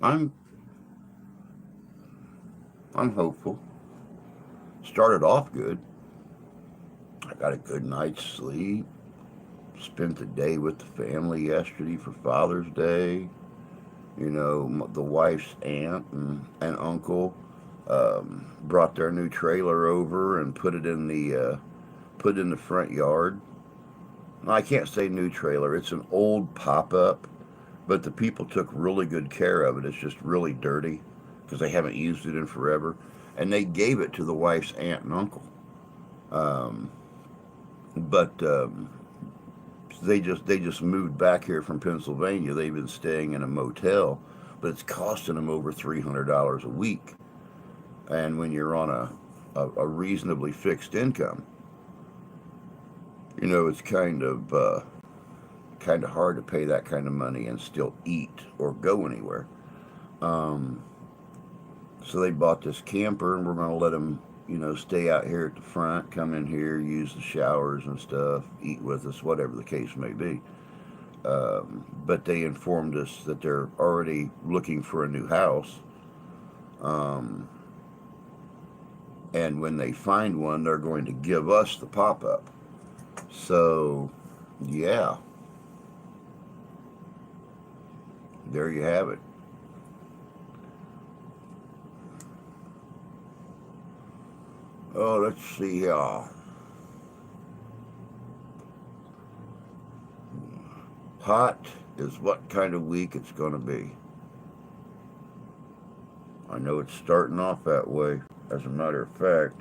I'm hopeful. Started off good. I got a good night's sleep. Spent the day with the family yesterday for Father's Day. The wife's aunt and uncle brought their new trailer over and put it in the front yard. I can't say new trailer. It's an old pop-up, but the people took really good care of it. It's just really dirty because they haven't used it in forever, and they gave it to the wife's aunt and uncle. But they just moved back here from Pennsylvania. They've been staying in a motel, but it's costing them over $300 a week. And when you're on a reasonably fixed income, it's kind of hard to pay that kind of money and still eat or go anywhere. So they bought this camper, and we're going to let them, stay out here at the front, come in here, use the showers and stuff, eat with us, whatever the case may be. But they informed us that they're already looking for a new house. And when they find one, they're going to give us the pop-up. So, yeah. There you have it. Oh, let's see here. Hot is what kind of week it's going to be. I know it's starting off that way. As a matter of fact,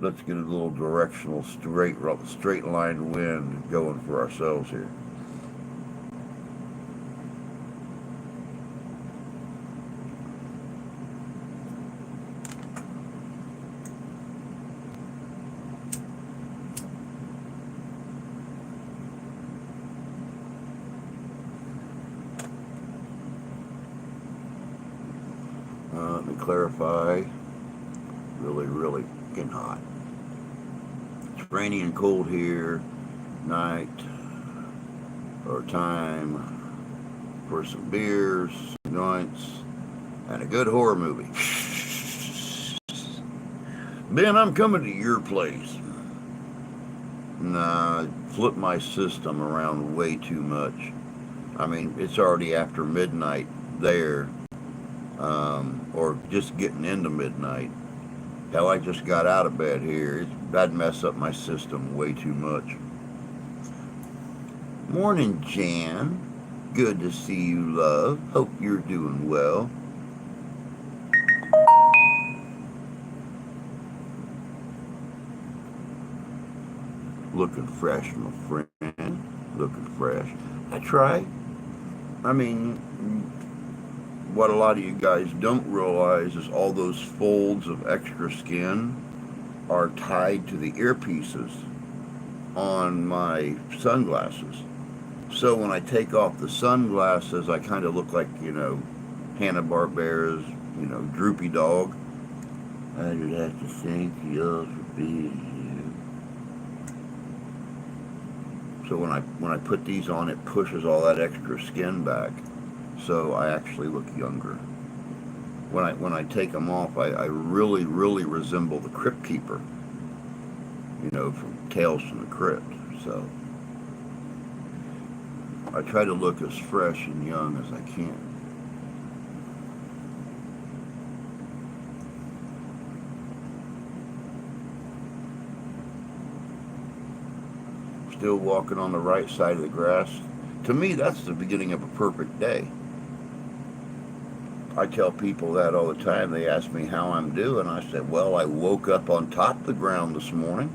let's get a little directional, straight line wind going for ourselves here. Let me clarify. Really, really getting hot. It's rainy and cold here. Night or time for some beers, some joints, and a good horror movie. Ben, I'm coming to your place. Nah, flip my system around way too much. I mean, it's already after midnight there, or just getting into midnight. Hell, I just got out of bed here. That'd mess up my system way too much. Morning, Jan. Good to see you, love. Hope you're doing well. Looking fresh, my friend. Looking fresh. That's right. I mean, what a lot of you guys don't realize is all those folds of extra skin are tied to the earpieces on my sunglasses. So when I take off the sunglasses, I kind of look like, Hanna-Barbera's, droopy dog. I just have to thank you for being here. So when I put these on, it pushes all that extra skin back. So I actually look younger. When I take them off, I really, really resemble the Crypt Keeper, from Tales from the Crypt. So I try to look as fresh and young as I can. Still walking on the right side of the grass. To me, that's the beginning of a perfect day. I tell people that all the time. They ask me how I'm doing. I said, well, I woke up on top of the ground this morning.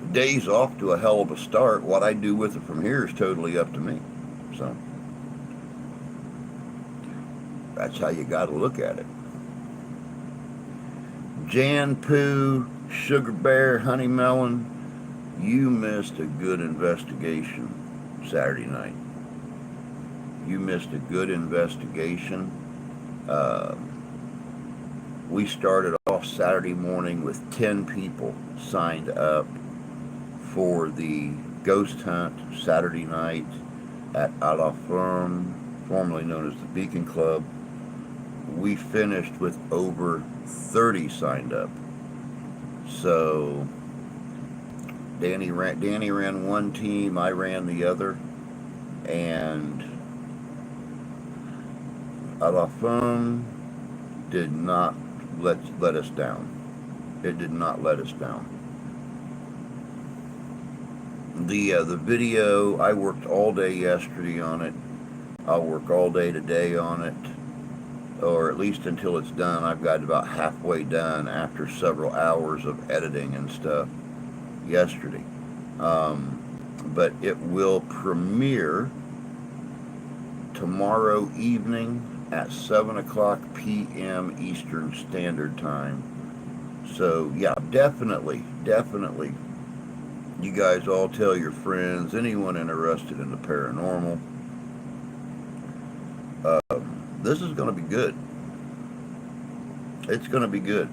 The day's off to a hell of a start. What I do with it from here is totally up to me. So that's how you got to look at it. Jan Poo, Sugar Bear, Honey Melon, you missed a good investigation Saturday night. You missed a good investigation. We started off Saturday morning with 10 people signed up for the ghost hunt Saturday night at A La Ferme, formerly known as the Beacon Club. We finished with over 30 signed up. So Danny ran one team, I ran the other, and A La Ferme did not let us down. It did not let us down. The video, I worked all day yesterday on it. I'll work all day today on it, or at least until it's done. I've got about halfway done after several hours of editing and stuff yesterday. But it will premiere tomorrow evening at 7 o'clock p.m. Eastern Standard Time. So yeah, definitely, you guys all tell your friends, anyone interested in the paranormal. This is going to be good. It's going to be good.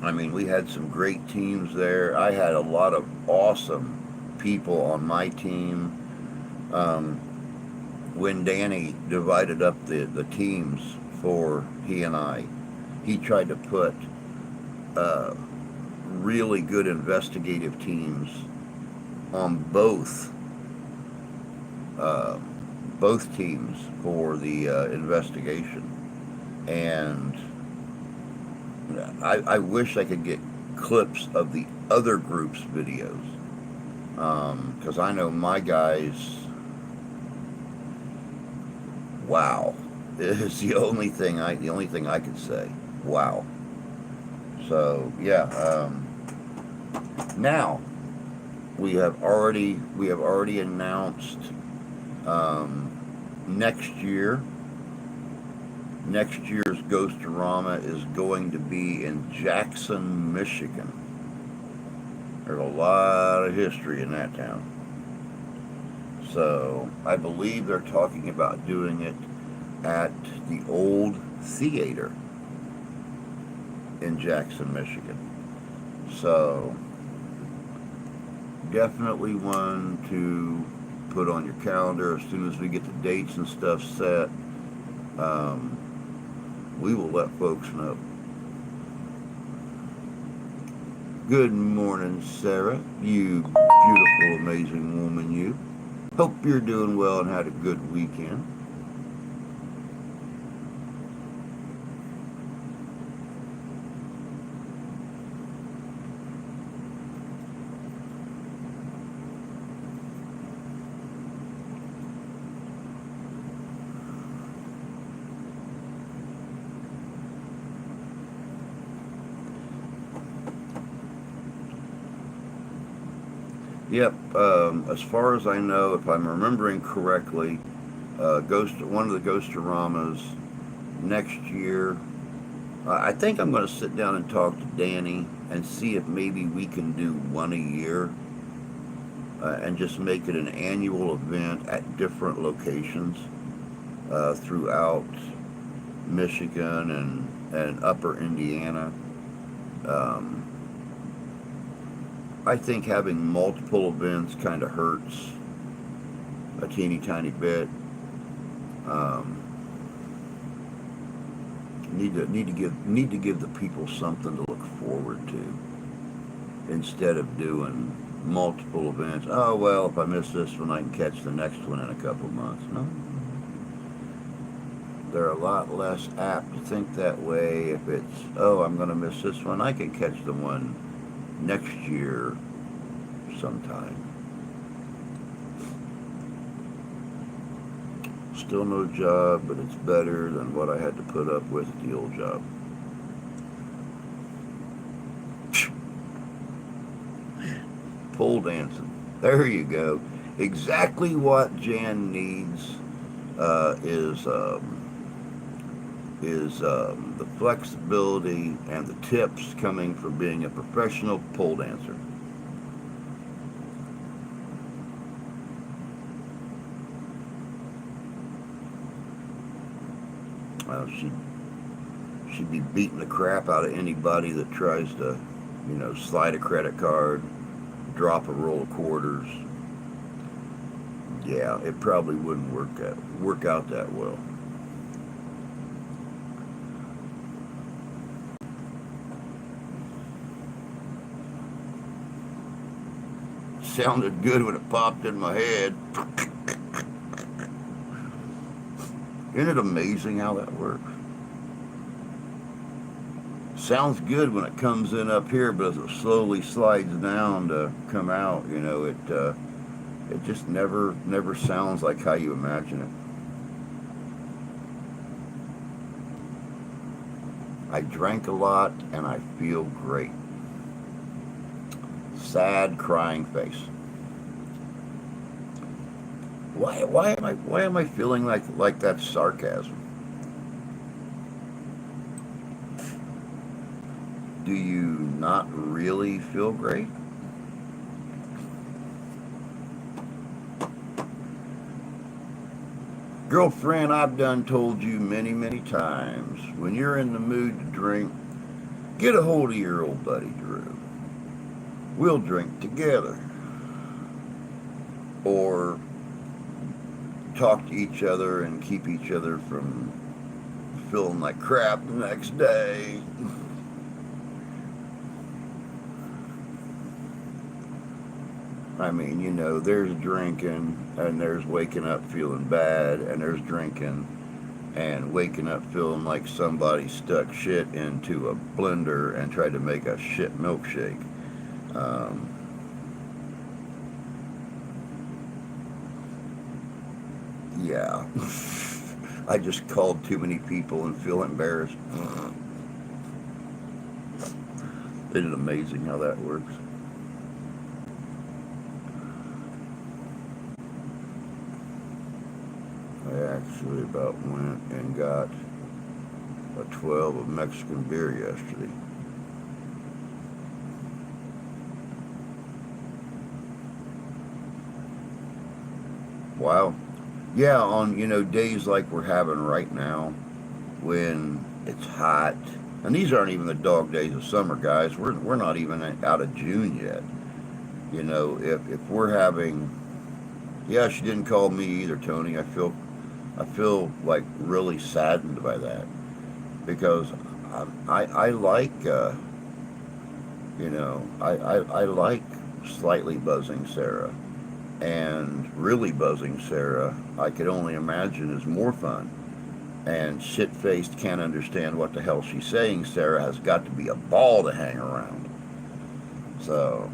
I mean, we had some great teams there. I had a lot of awesome people on my team. When Danny divided up the teams for he and I, he tried to put really good investigative teams on both teams for the investigation. And I wish I could get clips of the other group's videos, because I know my guys, wow, is the only thing I could say. Wow. So yeah, now we have already announced next year's Ghost-orama is going to be in Jackson, Michigan. There's a lot of history in that town. So I believe they're talking about doing it at the old theater. in Jackson, Michigan. So definitely one to put on your calendar as soon as we get the dates and stuff set. Um, we will let folks know. Good morning, Sarah. You beautiful, amazing woman, you. Hope you're doing well and had a good weekend. Yep. As far as I know, if I'm remembering correctly, one of the Ghostoramas next year. I think I'm going to sit down and talk to Danny and see if maybe we can do one a year and just make it an annual event at different locations throughout Michigan and upper Indiana. Um, I think having multiple events kind of hurts a teeny tiny bit. Um, need to give the people something to look forward to instead of doing multiple events. Oh well, if I miss this one, I can catch the next one in a couple months. No, they're a lot less apt to think that way. If it's I'm going to miss this one, I can catch the one next year sometime. Still no job, but it's better than what I had to put up with at the old job. Pole dancing. There you go. Exactly what Jan needs is the flexibility and the tips coming from being a professional pole dancer. She'd be beating the crap out of anybody that tries to, slide a credit card, drop a roll of quarters. Yeah, it probably wouldn't work out that well. Sounded good when it popped in my head. Isn't it amazing how that works? Sounds good when it comes in up here, but as it slowly slides down to come out, it just never sounds like how you imagine it. I drank a lot and I feel great. Sad, crying face. Why am I feeling like that's sarcasm? Do you not really feel great? Girlfriend, I've done told you many, many times, when you're in the mood to drink, get a hold of your old buddy Drew. We'll drink together. Or talk to each other and keep each other from feeling like crap the next day. I mean, there's drinking and there's waking up feeling bad, and there's drinking and waking up feeling like somebody stuck shit into a blender and tried to make a shit milkshake. Yeah. I just called too many people and feel embarrassed. Isn't it amazing how that works? I actually about went and got a 12 of Mexican beer yesterday. Wow. Yeah, on days like we're having right now, when it's hot And these aren't even the dog days of summer, guys. We're not even out of June yet. You know, if we're having, yeah, she didn't call me either, Tony. I feel like really saddened by that because I like I like slightly buzzing Sarah, and really buzzing Sarah. I could only imagine is more fun. And shit faced can't understand what the hell she's saying. Sarah has got to be a ball to hang around. So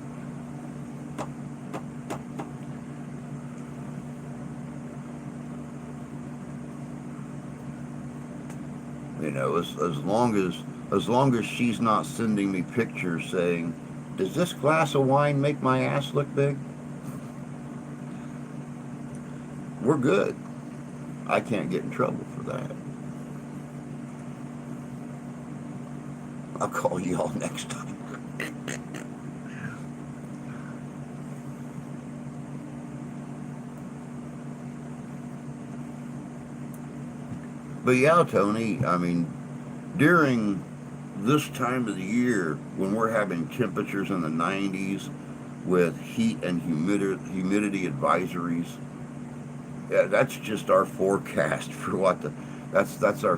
as long as she's not sending me pictures saying, "Does this glass of wine make my ass look big?" We're good. I can't get in trouble for that. I'll call y'all next time. But yeah, Tony, I mean, during this time of the year when we're having temperatures in the 90s with heat and humidity advisories, yeah, that's just our forecast for what the that's our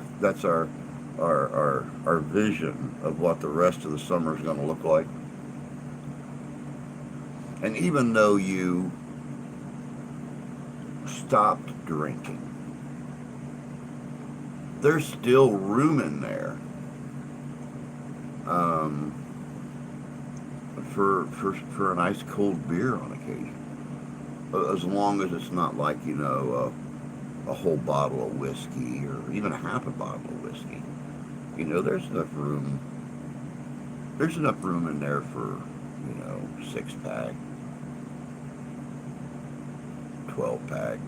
vision of what the rest of the summer is going to look like. And even though you stopped drinking, there's still room in there um, for an ice cold beer on occasion, as long as it's not like a whole bottle of whiskey or even a half a bottle of whiskey. There's enough room. There's enough room in there for 6 pack, 12 pack.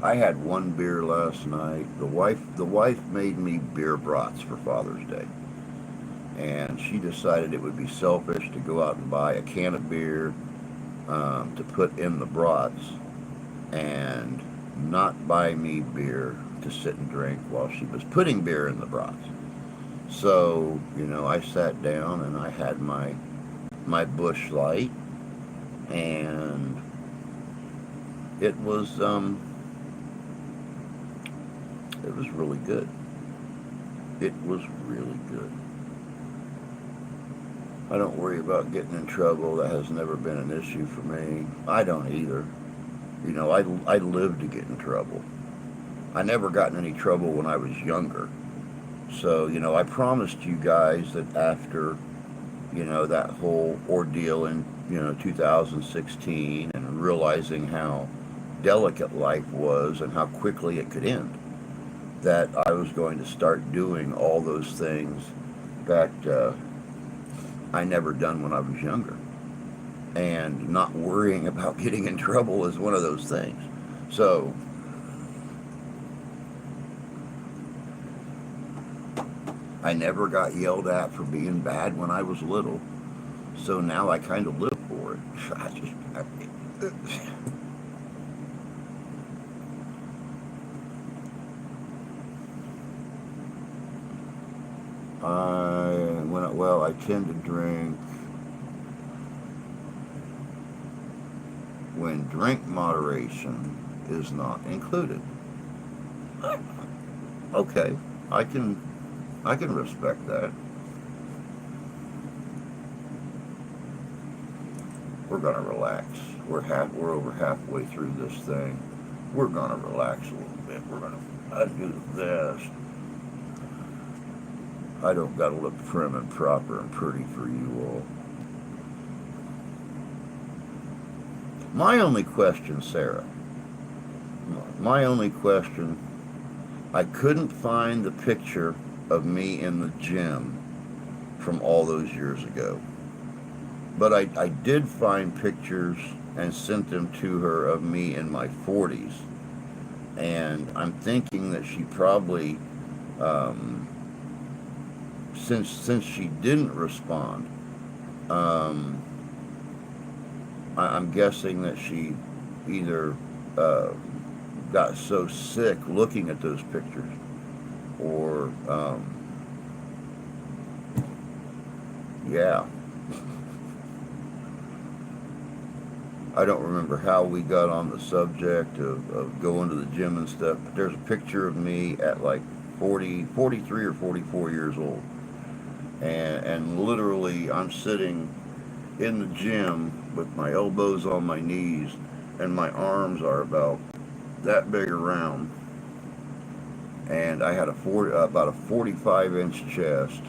I had one beer last night. The wife made me beer brats for Father's Day, and she decided it would be selfish to go out and buy a can of beer to put in the brats, and not buy me beer to sit and drink while she was putting beer in the brats. So I sat down and I had my Bush Light, and it was really good. It was really good. I don't worry about getting in trouble. That has never been an issue for me. I don't either. I live to get in trouble. I never got in any trouble when I was younger. So, I promised you guys that after, that whole ordeal in, 2016, and realizing how delicate life was and how quickly it could end, that I was going to start doing all those things that I never done when I was younger. And not worrying about getting in trouble is one of those things. So, I never got yelled at for being bad when I was little. So now I kind of live for it. I tend to drink when drink moderation is not included. Okay, I can respect that. We're gonna relax. We're over halfway through this thing. We're gonna relax a little bit. We're gonna undo this. I don't gotta look prim and proper and pretty for you all. My only question, Sarah, my only question, I couldn't find the picture of me in the gym from all those years ago. But I did find pictures and sent them to her of me in my 40s. And I'm thinking that she probably, since she didn't respond, I'm guessing that she either got so sick looking at those pictures. Or, yeah, I don't remember how we got on the subject of going to the gym and stuff, but there's a picture of me at like 40, 43 or 44 years old. And literally, I'm sitting in the gym with my elbows on my knees, and my arms are about that big around. And I had about a 45-inch chest,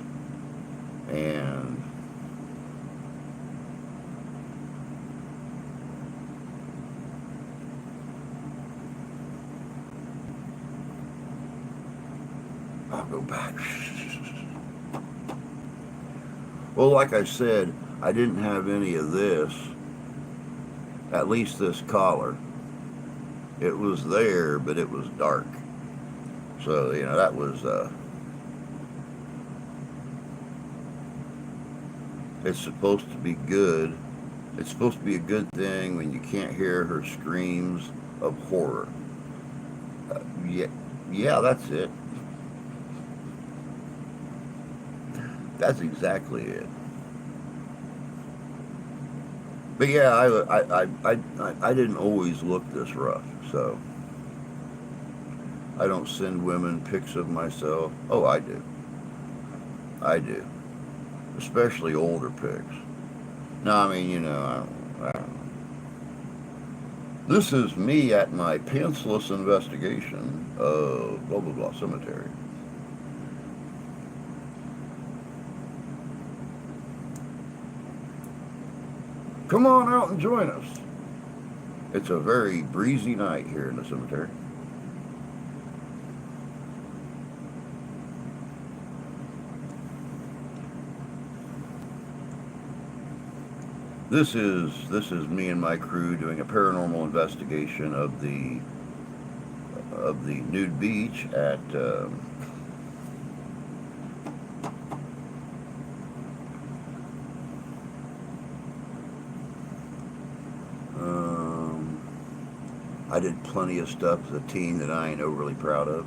and I'll go back. Well, like I said, I didn't have any of this, at least this collar. It was there, but it was dark. So, that was, it's supposed to be good. It's supposed to be a good thing when you can't hear her screams of horror. Yeah, yeah, that's it. That's exactly it. But yeah, I didn't always look this rough, so I don't send women pics of myself. Oh, I do. I do. Especially older pics. No, I mean, I don't know. This is me at my pantsless investigation of blah blah blah cemetery. Come on out and join us. It's a very breezy night here in the cemetery. This is me and my crew doing a paranormal investigation of the nude beach at I did plenty of stuff as a teen that I ain't overly proud of.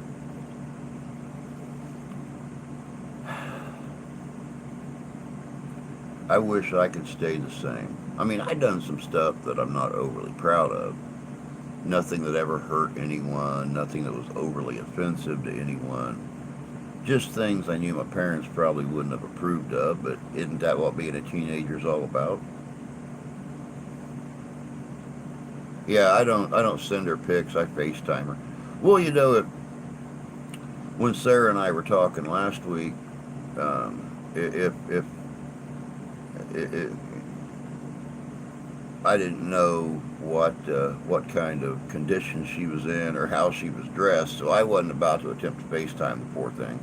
I wish I could stay the same. I mean, I done some stuff that I'm not overly proud of. Nothing that ever hurt anyone, nothing that was overly offensive to anyone. Just things I knew my parents probably wouldn't have approved of, but isn't that what being a teenager is all about? Yeah, I don't send her pics, I FaceTime her. Well, when Sarah and I were talking last week, if I didn't know what kind of condition she was in or how she was dressed, so I wasn't about to attempt to FaceTime the poor thing.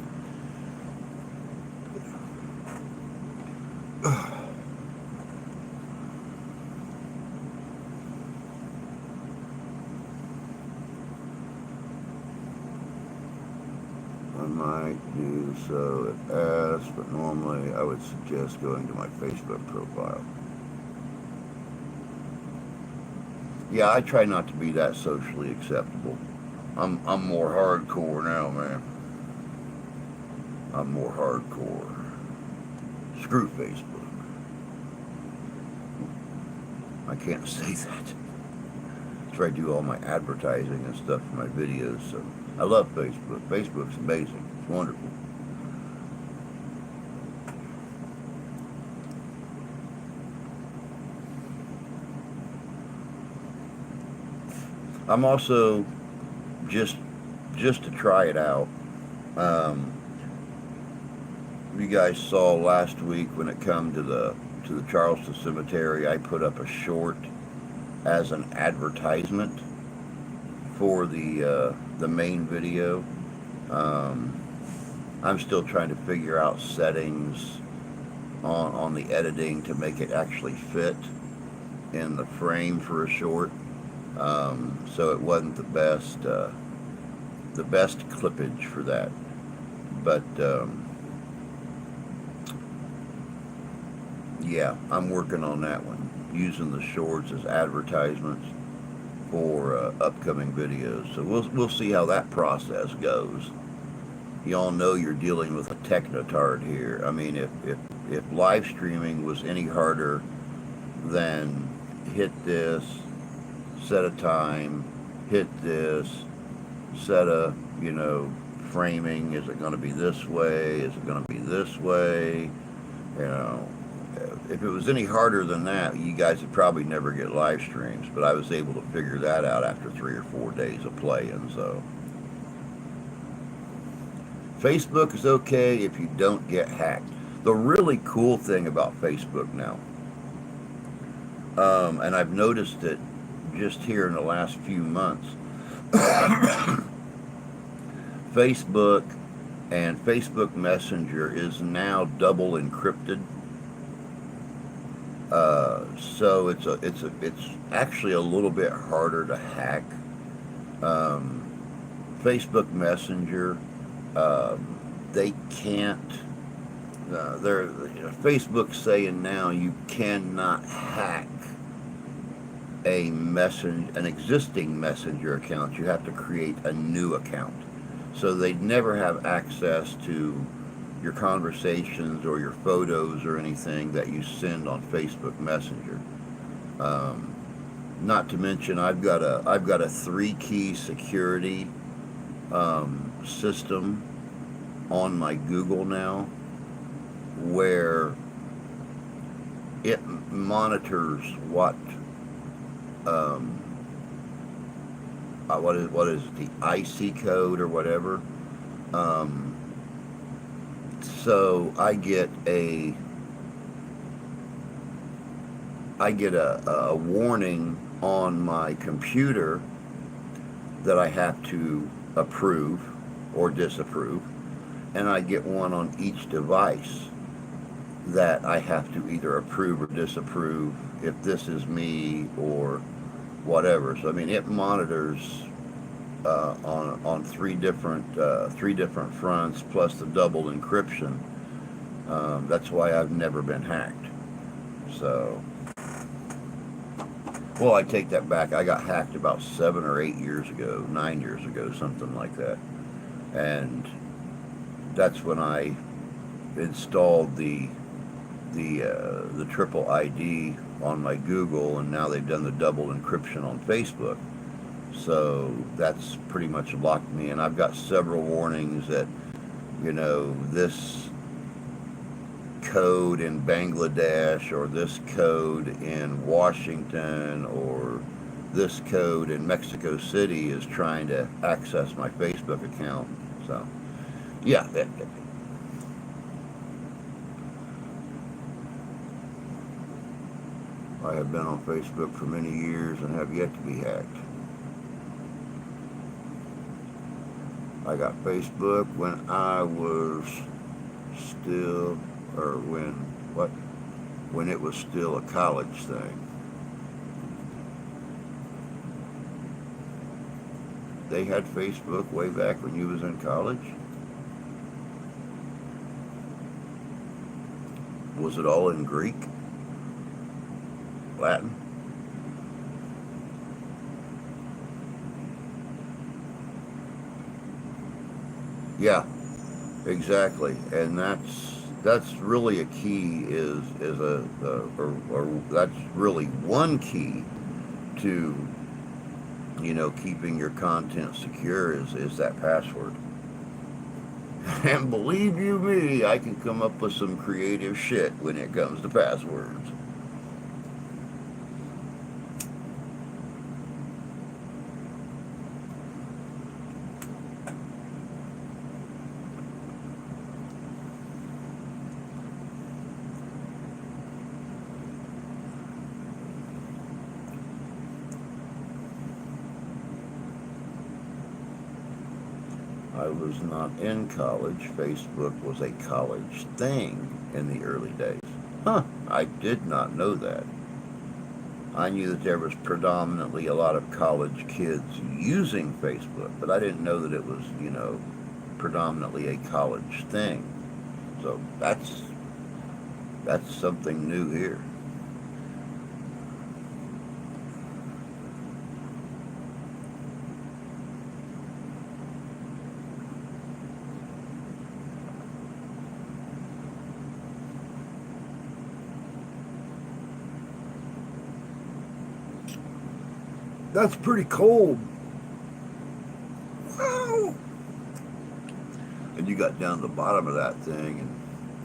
I might do so if asked, but normally I would suggest going to my Facebook profile. Yeah, I try not to be that socially acceptable. I'm more hardcore now, man. I'm more hardcore. Screw Facebook. I can't say that. That's where I do all my advertising and stuff for my videos. So I love Facebook. Facebook's amazing. It's wonderful. I'm also just to try it out. Um, you guys saw last week when it come to the Charleston Cemetery, I put up a short as an advertisement for the main video. Um, I'm still trying to figure out settings on the editing to make it actually fit in the frame for a short. So it wasn't the best clippage for that, but yeah, I'm working on that one, using the shorts as advertisements for upcoming videos. So we'll see how that process goes. Y'all know you're dealing with a technotard here. I mean, if live streaming was any harder than hit this, set a time, hit this, set a, framing, is it going to be this way, is it going to be this way, if it was any harder than that, you guys would probably never get live streams, but I was able to figure that out after 3 or 4 days of playing. So Facebook is okay if you don't get hacked. The really cool thing about Facebook now, and I've noticed it just here in the last few months, Facebook and Facebook Messenger is now double encrypted. So it's actually a little bit harder to hack. Facebook Messenger, they can't. Facebook's saying now you cannot hack an existing Messenger account. You have to create a new account. So they'd never have access to your conversations or your photos or anything that you send on Facebook Messenger. Not to mention, I've got a 3-key security system on my Google now, where it monitors what is it, the IC code or whatever. So I get a warning on my computer that I have to approve or disapprove, and I get one on each device that I have to either approve or disapprove if this is me or whatever. So I mean, it monitors on three different fronts, plus the double encryption. That's why I've never been hacked. So, well, I take that back. I got hacked about 7 or 8 years ago, 9 years ago, something like that, and that's when I installed the triple ID on my Google, and now they've done the double encryption on Facebook. So that's pretty much locked me in. I've got several warnings that, this code in Bangladesh, or this code in Washington, or this code in Mexico City is trying to access my Facebook account. So, yeah. I have been on Facebook for many years and have yet to be hacked. I got Facebook when I was still, or when it was still a college thing. They had Facebook way back when you was in college? Was it all in Greek? Latin? Yeah, exactly, and that's really a key. That's really one key to keeping your content secure is that password. And believe you me, I can come up with some creative shit when it comes to passwords. I was not in college. Facebook was a college thing in the early days. Huh, I did not know that. I knew that there was predominantly a lot of college kids using Facebook, but I didn't know that it was, predominantly a college thing. So that's something new here. That's pretty cold. Wow. And you got down to the bottom of that thing, and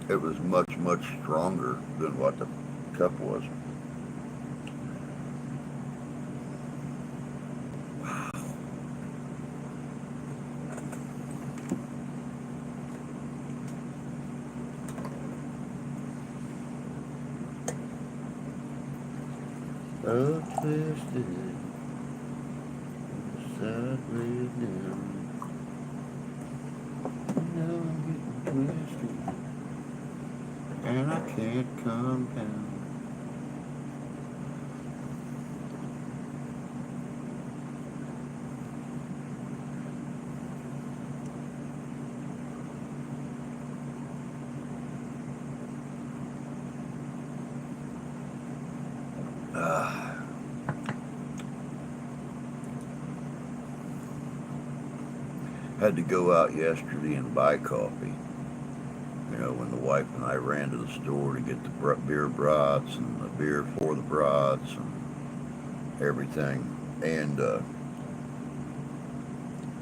it was much, much stronger than what the cup was. Up twisted, sideways down. Now I'm getting twisted, and I can't come down. Ah. Had to go out yesterday and buy coffee. You know, when the wife and I ran to the store to get the beer brats and the beer for the brats and everything. And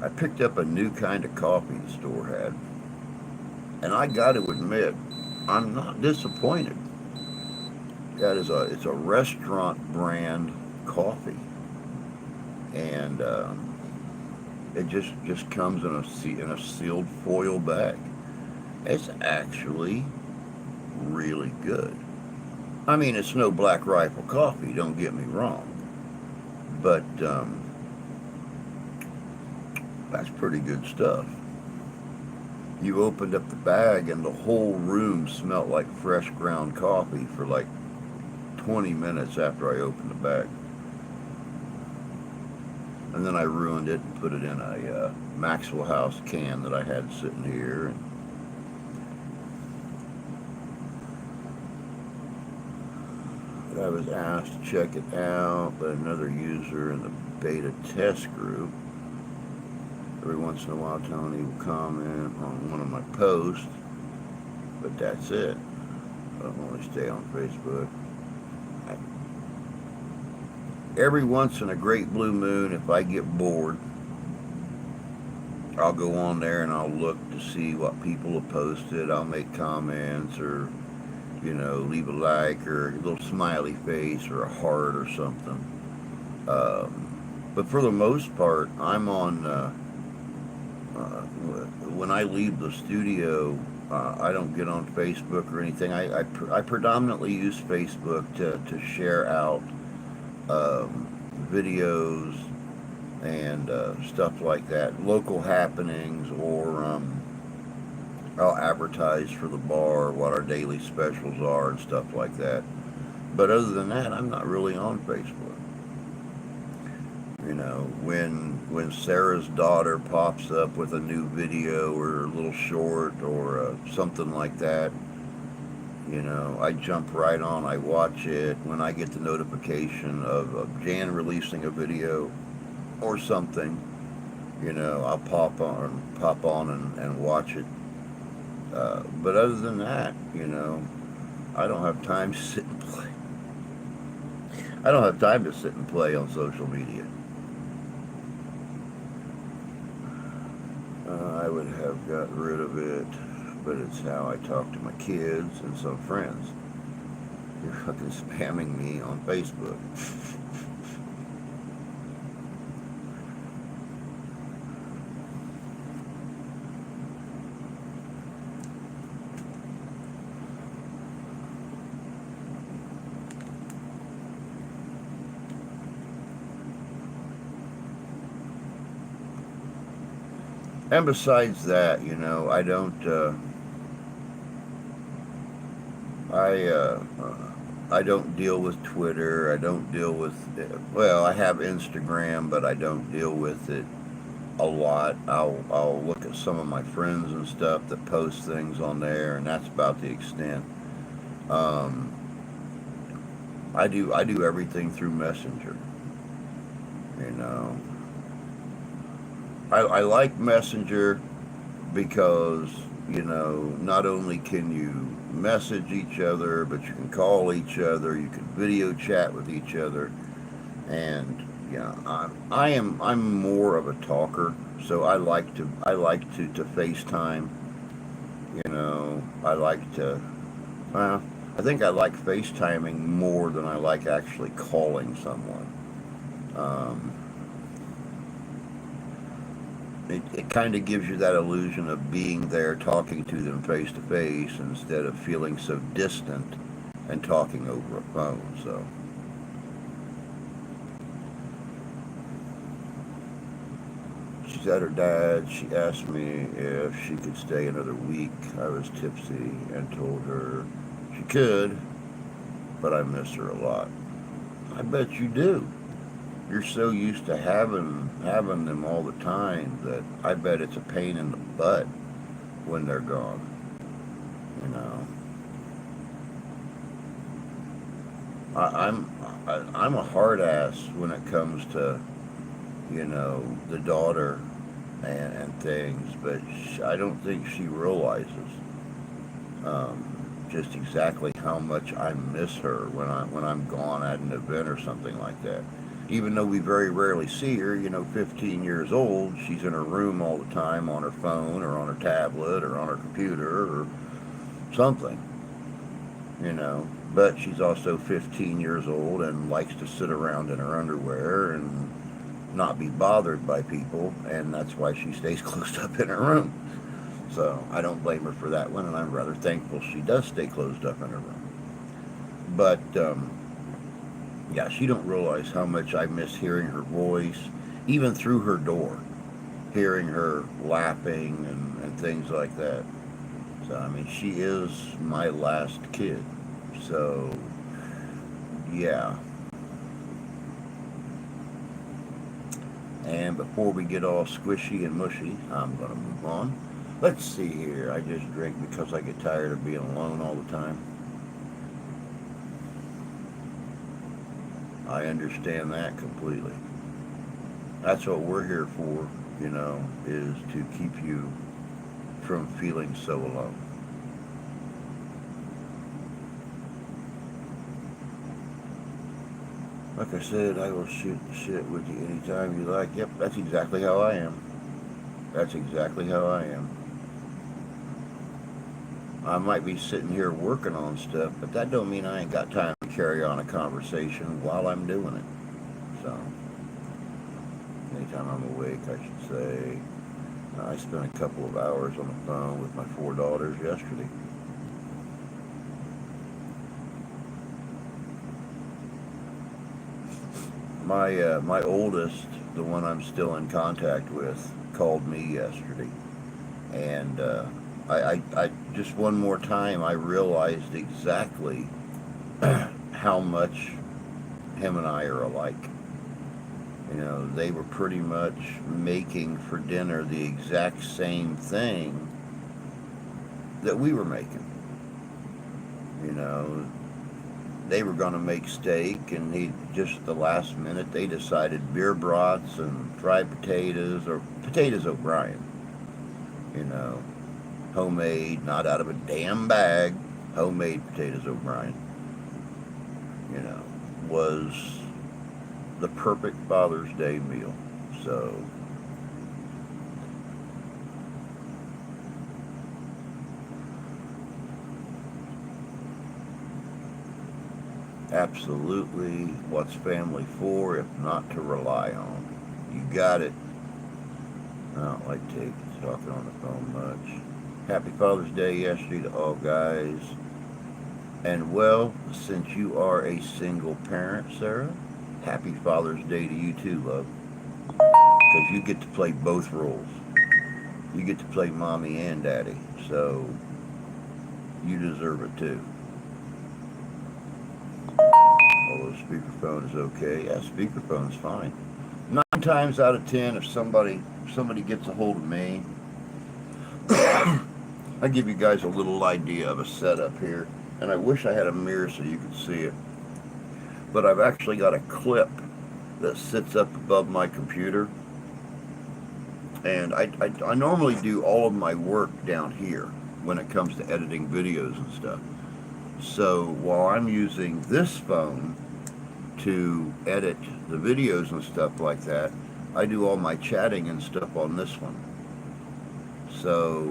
I picked up a new kind of coffee the store had. And I got to admit, I'm not disappointed. It's a restaurant brand coffee. And it just comes in a sealed foil bag. It's actually really good. I mean, it's no Black Rifle coffee. Don't get me wrong, but that's pretty good stuff. You opened up the bag, and the whole room smelled like fresh ground coffee for like 20 minutes after I opened the bag. And then I ruined it and put it in a Maxwell House can that I had sitting here. And I was asked to check it out by another user in the beta test group. Every once in a while, Tony will comment on one of my posts, but that's it. I don't want to stay on Facebook. Every once in a great blue moon, if I get bored, I'll go on there and I'll look to see what people have posted. I'll make comments or, leave a like or a little smiley face or a heart or something. But for the most part, I'm on, when I leave the studio, I don't get on Facebook or anything. I predominantly use Facebook to share out videos and stuff like that, local happenings, or I'll advertise for the bar what our daily specials are and stuff like that. But other than that, I'm not really on Facebook. When Sarah's daughter pops up with a new video or a little short or something like that, I jump right on, I watch it. When I get the notification of Jan releasing a video or something, I'll pop on and watch it. But other than that, I don't have time to sit and play. I don't have time to sit and play on social media. I would have got rid of it, but it's how I talk to my kids and some friends. You're fucking spamming me on Facebook. And besides that, I don't. I don't deal with Twitter. I don't deal with. Well, I have Instagram, but I don't deal with it a lot. I'll look at some of my friends and stuff that post things on there, and that's about the extent. Um, I do everything through Messenger. You know, I like Messenger because not only can you message each other, but you can call each other, you can video chat with each other, and Yeah, I'm more of a talker, so I like to FaceTime. I like to. Well, I think I like FaceTiming more than I like actually calling someone. Um, it kind of gives you that illusion of being there, talking to them face to face, instead of feeling so distant and talking over a phone. So she's at her dad. She asked me if she could stay another week. I was tipsy and told her she could, but I miss her a lot. I bet you do. You're so used to having them all the time that I bet it's a pain in the butt when they're gone. You know, I, I'm I'm a hard ass when it comes to the daughter and things, but I don't think she realizes just exactly how much I miss her when I'm gone at an event or something like that. Even though we very rarely see her, 15 years old, she's in her room all the time on her phone or on her tablet or on her computer or something, you know. But she's also 15 years old and likes to sit around in her underwear and not be bothered by people, and that's why she stays closed up in her room. So I don't blame her for that one, and I'm rather thankful she does stay closed up in her room. But yeah, she don't realize how much I miss hearing her voice, even through her door, hearing her laughing and things like that. So I mean, she is my last kid. So yeah. And before we get all squishy and mushy, I'm gonna move on. Let's see here. I just drink because I get tired of being alone all the time. I understand that completely. That's what we're here for, is to keep you from feeling so alone. Like I said, I will shoot the shit with you anytime you like. Yep, that's exactly how I am. That's exactly how I am. I might be sitting here working on stuff, but that don't mean I ain't got time to carry on a conversation while I'm doing it. So, anytime I'm awake, I should say. I spent a couple of hours on the phone with my four daughters yesterday. My oldest, the one I'm still in contact with, called me yesterday, and I just one more time I realized exactly how much him and I are alike. They were pretty much making for dinner the exact same thing that we were making. You know, they were going to make steak, and he just at the last minute they decided beer brats and fried potatoes or potatoes O'Brien. You know, homemade, not out of a damn bag, homemade potatoes O'Brien. You know, was the perfect Father's Day meal. So absolutely, what's family for if not to rely on? You got it. I don't like talking on the phone much. Happy Father's Day yesterday to all guys. And well, since you are a single parent, Sarah, happy Father's Day to you too, love. Because you get to play both roles. You get to play mommy and daddy. So you deserve it too. Although speakerphone is okay. Yeah, speakerphone is fine. 9 times out of 10, if somebody gets a hold of me, I give you guys a little idea of a setup here. And I wish I had a mirror so you could see it. But I've actually got a clip that sits up above my computer. And I normally do all of my work down here when it comes to editing videos and stuff. So while I'm using this phone to edit the videos and stuff like that, I do all my chatting and stuff on this one. So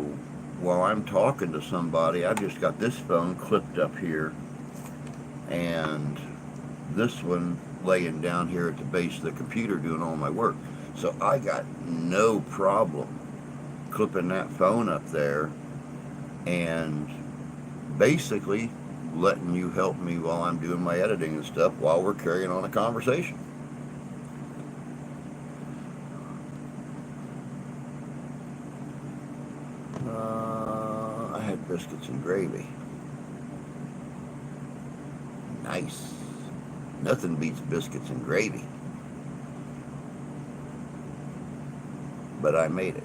while I'm talking to somebody, I've just got this phone clipped up here and this one laying down here at the base of the computer doing all my work. So I got no problem clipping that phone up there and basically letting you help me while I'm doing my editing and stuff while we're carrying on a conversation. I had biscuits and gravy. Nice. Nothing beats biscuits and gravy. But I made it.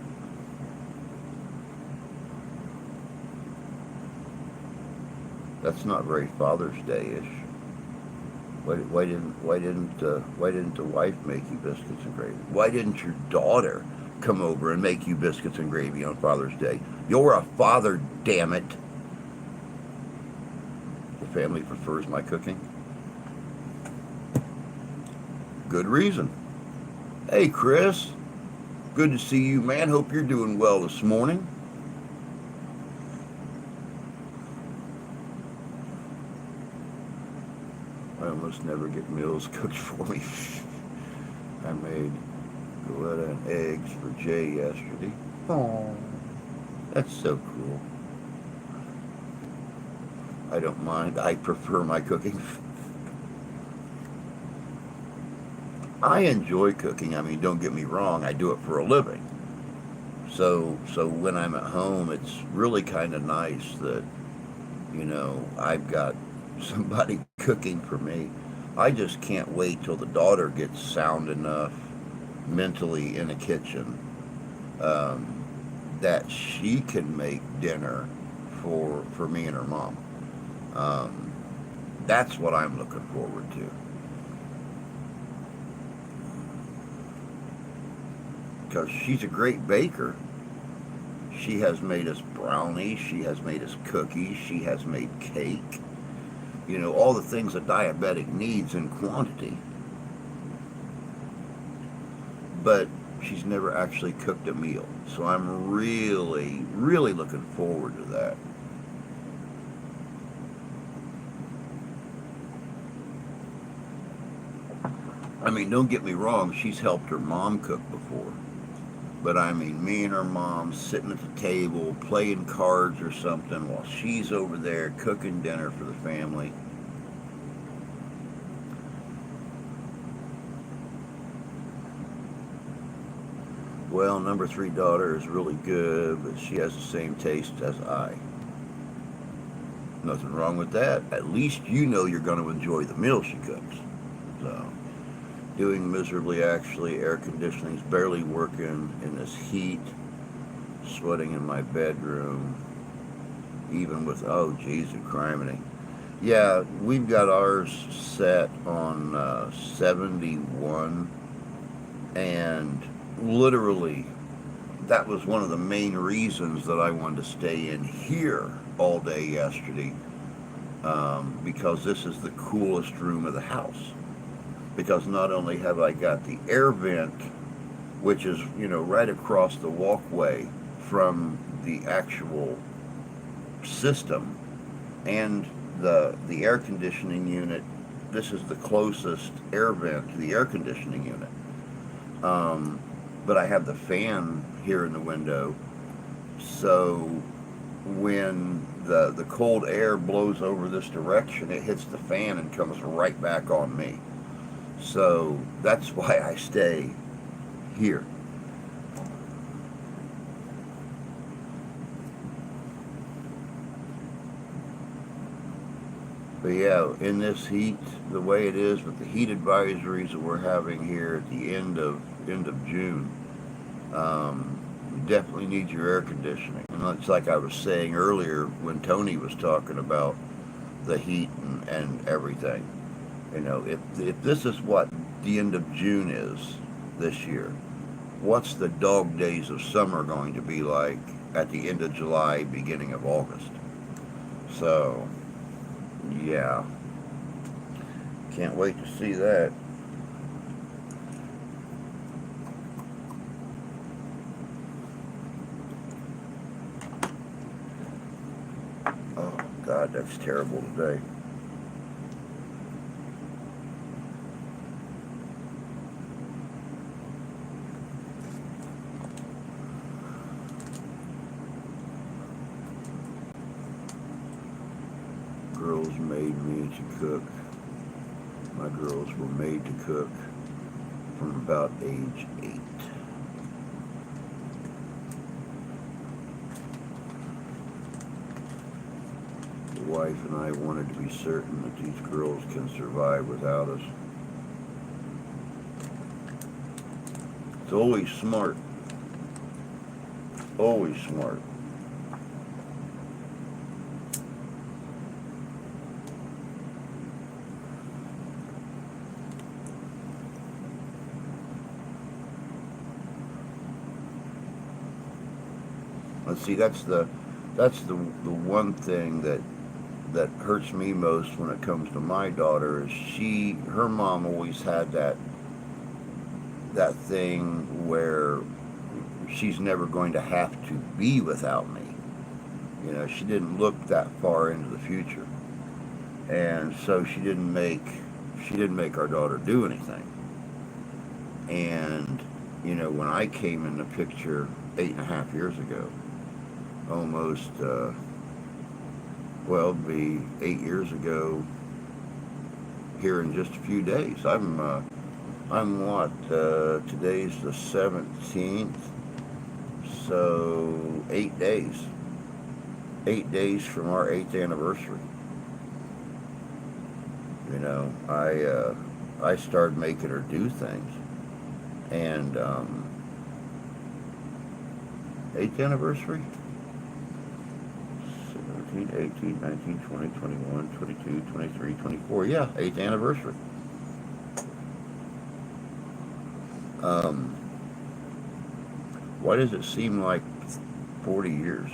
That's not very Father's Day-ish. Why didn't the wife make you biscuits and gravy? Why didn't your daughter come over and make you biscuits and gravy on Father's Day? You're a father, damn it. The family prefers my cooking. Good reason. Hey, Chris. Good to see you, man. Hope you're doing well this morning. I almost never get meals cooked for me. I made Goletta and eggs for Jay yesterday. Oh, that's so cool. I don't mind. I prefer my cooking. I enjoy cooking. I mean, don't get me wrong. I do it for a living. So when I'm at home, it's really kind of nice that, I've got somebody cooking for me. I just can't wait till the daughter gets sound enough mentally in the kitchen that she can make dinner for me and her mom. That's what I'm looking forward to. Because she's a great baker. She has made us brownies, she has made us cookies, she has made cake. All the things a diabetic needs in quantity. But she's never actually cooked a meal. So I'm really, really looking forward to that. I mean, don't get me wrong, she's helped her mom cook before. But I mean, me and her mom sitting at the table, playing cards or something while she's over there cooking dinner for the family. Well, number 3 daughter is really good, but she has the same taste as I. Nothing wrong with that. At least you're going to enjoy the meal she cooks. So, doing miserably actually. Air conditioning's barely working in this heat. Sweating in my bedroom. Even with, oh, Jesus criminy. Yeah, we've got ours set on 71. And literally, that was one of the main reasons that I wanted to stay in here all day yesterday, because this is the coolest room of the house. Because not only have I got the air vent, which is right across the walkway from the actual system, and the air conditioning unit. This is the closest air vent to the air conditioning unit. But I have the fan here in the window, so when the cold air blows over this direction, it hits the fan and comes right back on me. So that's why I stay here. But yeah, in this heat, the way it is with the heat advisories that we're having here at the end of June, you definitely need your air conditioning. And it's like I was saying earlier when Tony was talking about the heat and everything. If this is what the end of June is this year, what's the dog days of summer going to be like at the end of July, beginning of August? So, yeah. Can't wait to see that. Oh, God, that's terrible today. Girls made me to cook. My girls were made to cook from about age 8. The wife and I wanted to be certain that these girls can survive without us. It's always smart. Always smart. Let's see, that's the one thing that hurts me most when it comes to my daughter is her mom always had that thing where she's never going to have to be without me. You know, she didn't look that far into the future, and so she didn't make our daughter do anything. And you know, when I came in the picture 8.5 years ago, almost well, it'll be 8 years ago here in just a few days. I'm what? Today's the 17th, so 8 days. 8 days from our 8th anniversary. You know, I started making her do things, and 8th anniversary. 17, 18, 19, 20, 21, 22, 23, 24. Yeah, 8th anniversary. Um, why does it seem like 40 years?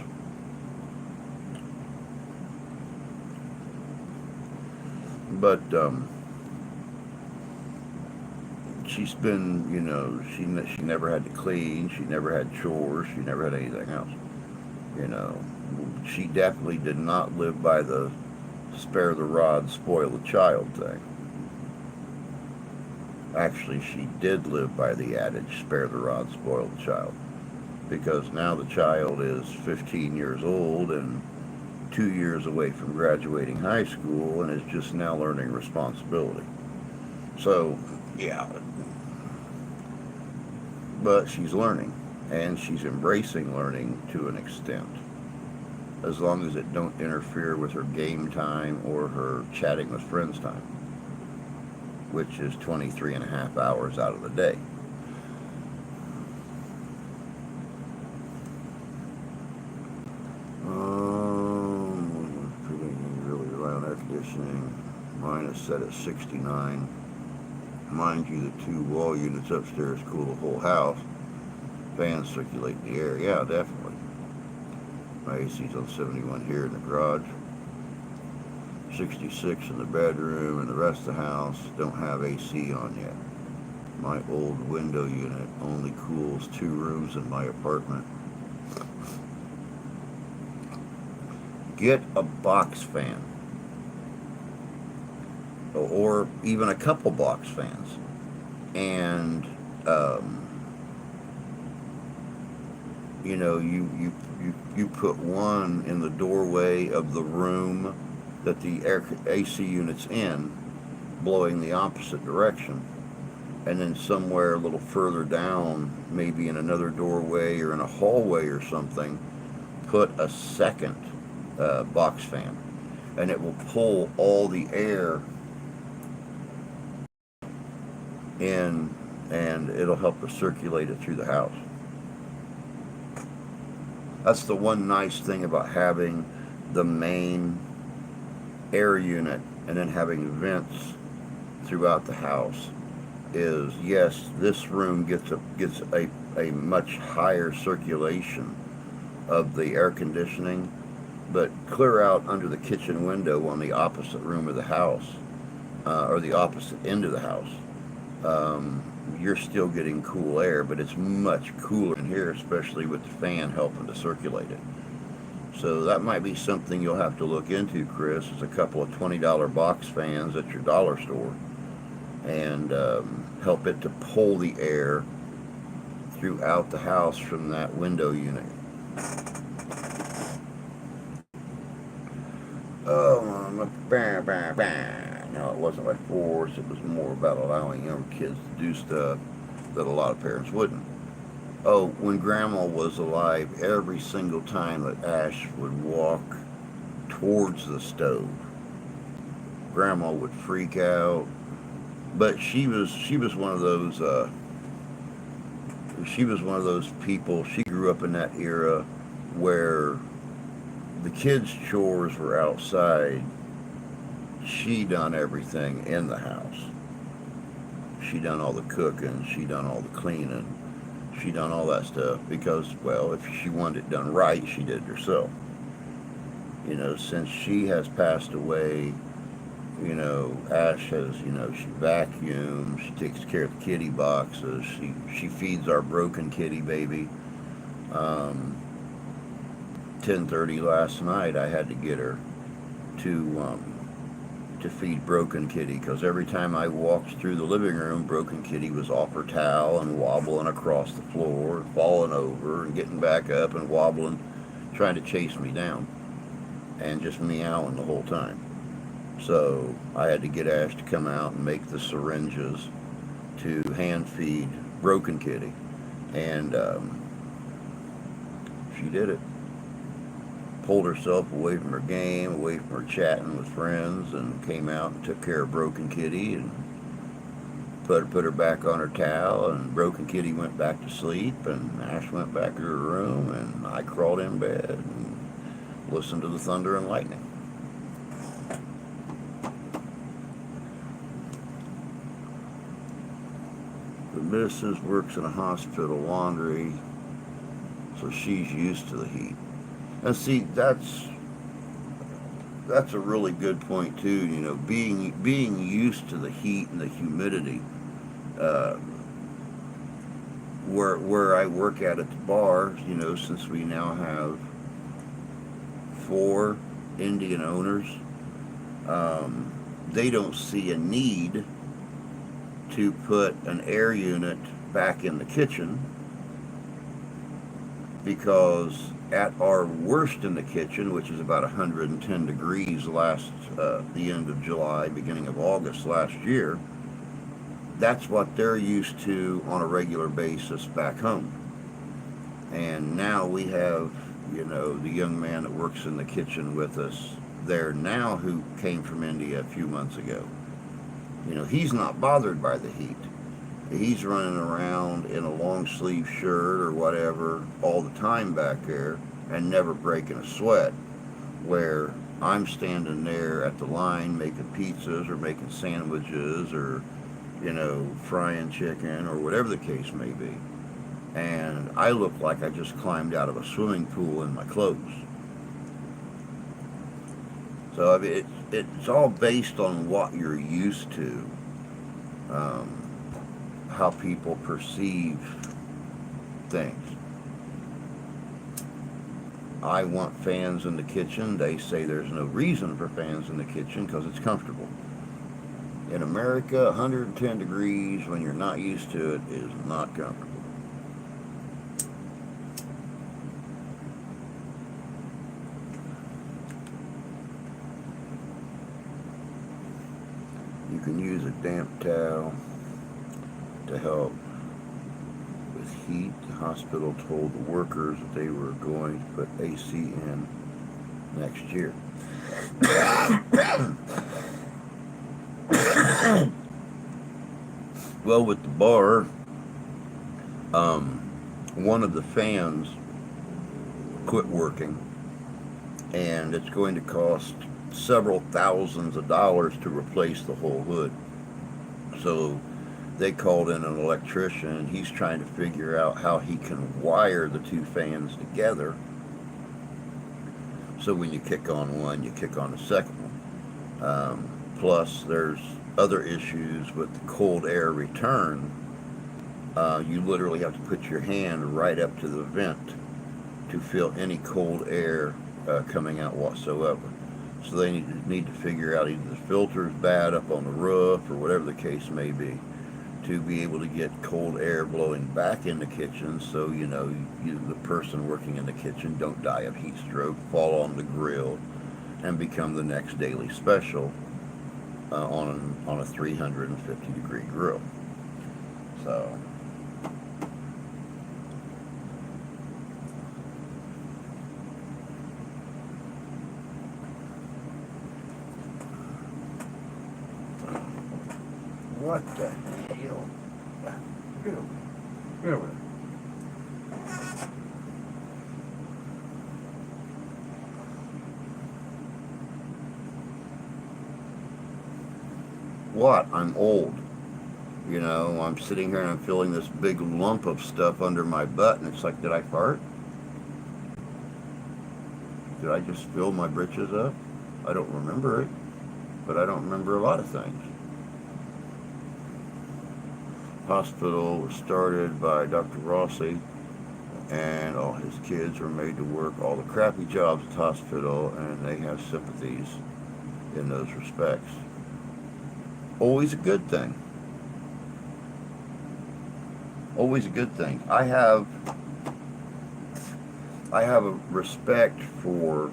But she's been, you know, she never had to clean, she never had chores, she never had anything else. You know, she definitely did not live by the spare the rod, spoil the child thing. Actually, she did live by the adage, spare the rod, spoil the child. Because now the child is 15 years old and 2 years away from graduating high school and is just now learning responsibility. So, yeah, but she's learning, and she's embracing learning to an extent, as long as it don't interfere with her game time or her chatting with friends time, which is 23 and a half hours out of the day. Really around air conditioning. Mine is set at 69. Mind you, the two wall units upstairs cool the whole house. Fans circulate the air. Yeah, definitely. My AC's on 71 here in the garage. 66 in the bedroom, and the rest of the house don't have AC on yet. My old window unit only cools 2 rooms in my apartment. Get a box fan, or even a couple box fans, and you know, you put one in the doorway of the room that the AC unit's in, blowing the opposite direction, and then somewhere a little further down, maybe in another doorway or in a hallway or something, put a second box fan, and it will pull all the air in, and it'll help to circulate it through the house. That's the one nice thing about having the main air unit and then having vents throughout the house. Is yes, this room gets a much higher circulation of the air conditioning, but clear out under the kitchen window on the opposite room of the house, or the opposite end of the house, you're still getting cool air, but it's much cooler in here, especially with the fan helping to circulate it. So that might be something you'll have to look into, Chris. It's a couple of $20 box fans at your dollar store, and help it to pull the air throughout the house from that window unit. Oh, no, it wasn't like force. It was more about allowing younger kids to do stuff that a lot of parents wouldn't. Oh, when Grandma was alive, every single time that Ash would walk towards the stove, Grandma would freak out. But she was one of those she was one of those people. She grew up in that era where the kids' chores were outside. She done everything in the house. She done all the cooking. She done all the cleaning. She done all that stuff because, well, if she wanted it done right, she did it herself. Since she has passed away, Ash has, she vacuums, she takes care of the kitty boxes, she feeds our broken kitty baby. 10:30 last night, I had to get her to feed Broken Kitty, because every time I walked through the living room, Broken Kitty was off her towel and wobbling across the floor, falling over and getting back up and wobbling, trying to chase me down, and just meowing the whole time. So I had to get Ash to come out and make the syringes to hand feed Broken Kitty, and she did it. Pulled herself away from her game, away from her chatting with friends, and came out and took care of Broken Kitty and put her back on her towel, and Broken Kitty went back to sleep, and Ash went back to her room, and I crawled in bed and listened to the thunder and lightning. The missus works in a hospital laundry, so she's used to the heat. And see, that's a really good point too. Being used to the heat and the humidity. Where I work at the bar, since we now have 4 Indian owners, they don't see a need to put an air unit back in the kitchen, because at our worst in the kitchen, which is about 110 degrees the end of July, beginning of August last year, that's what they're used to on a regular basis back home. And now we have, the young man that works in the kitchen with us there now, who came from India a few months ago. He's not bothered by the heat. He's running around in a long sleeve shirt or whatever all the time back there and never breaking a sweat, where I'm standing there at the line making pizzas or making sandwiches or, frying chicken or whatever the case may be. And I look like I just climbed out of a swimming pool in my clothes. So, I mean, it's all based on what you're used to. How people perceive things. I want fans in the kitchen. They say there's no reason for fans in the kitchen because it's comfortable. In America, 110 degrees when you're not used to it is not comfortable. You can use a damp towel to help with heat. The hospital told the workers that they were going to put AC in next year. Well, with the bar, one of the fans quit working, and it's going to cost several thousands of dollars to replace the whole hood. So they called in an electrician, and he's trying to figure out how he can wire the 2 fans together, so when you kick on one, you kick on the second one. Plus, there's other issues with the cold air return, you literally have to put your hand right up to the vent to feel any cold air coming out whatsoever. So they need to figure out either the filter's bad up on the roof or whatever the case may be, to be able to get cold air blowing back in the kitchen, so the person working in the kitchen don't die of heat stroke, fall on the grill, and become the next daily special on a 350 degree grill. So what the hell? Get over there. Get over there. What? I'm old. I'm sitting here and I'm feeling this big lump of stuff under my butt, and it's like, did I fart? Did I just fill my britches up? I don't remember it, but I don't remember a lot of things. Hospital was started by Dr. Rossi, and all his kids were made to work all the crappy jobs at the hospital, and they have sympathies in those respects. Always a good thing. Always a good thing. I have a respect for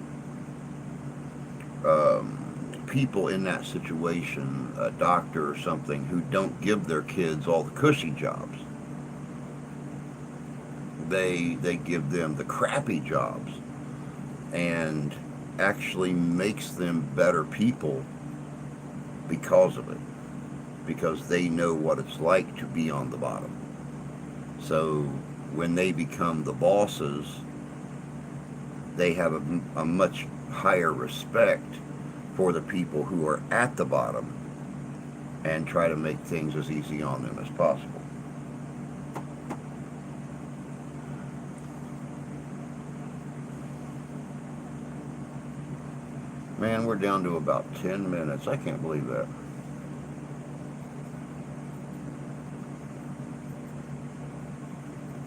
people in that situation, a doctor or something, who don't give their kids all the cushy jobs. They give them the crappy jobs, and actually makes them better people because of it, because they know what it's like to be on the bottom. So when they become the bosses, they have a much higher respect for the people who are at the bottom, and try to make things as easy on them as possible. Man, we're down to about 10 minutes. I can't believe that.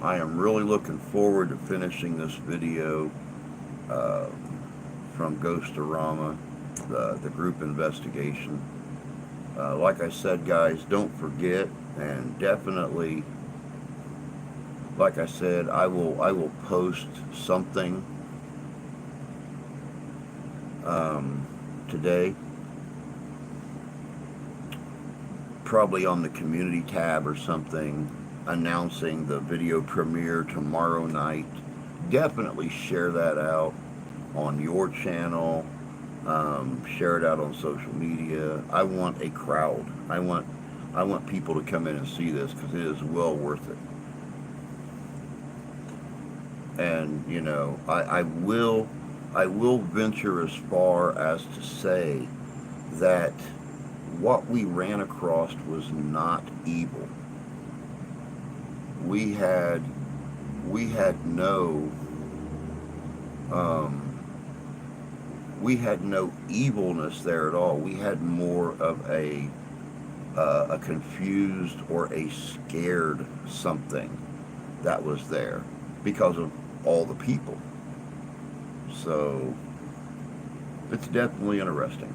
I am really looking forward to finishing this video from Ghostorama, the group investigation. Like I said, guys, don't forget, and definitely, like I said, I will post something today, probably on the community tab or something, announcing the video premiere tomorrow night. Definitely share that out on your channel. Share it out on social media. I want a crowd. I want people to come in and see this, because it is well worth it. And I will venture as far as to say that what we ran across was not evil. We had no evilness there at all. We had more of a confused or a scared something that was there because of all the people. So it's definitely interesting,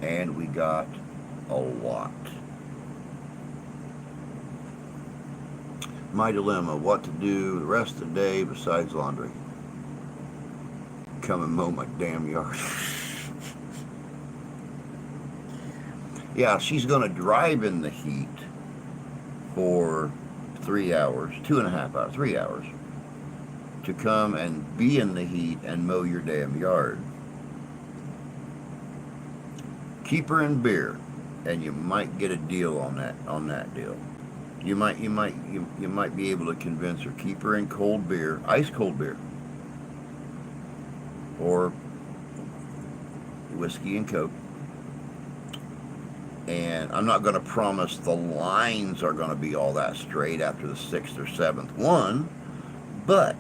and we got a lot. My dilemma: what to do the rest of the day besides laundry. Come and mow my damn yard. Yeah, she's going to drive in the heat for 3 hours, 2.5 hours, 3 hours, to come and be in the heat and mow your damn yard. Keep her in beer, and you might get a deal on that deal. You might be able to convince her. Keep her in cold beer, ice cold beer, or whiskey and Coke. And I'm not going to promise the lines are going to be all that straight after the 6th or 7th one, but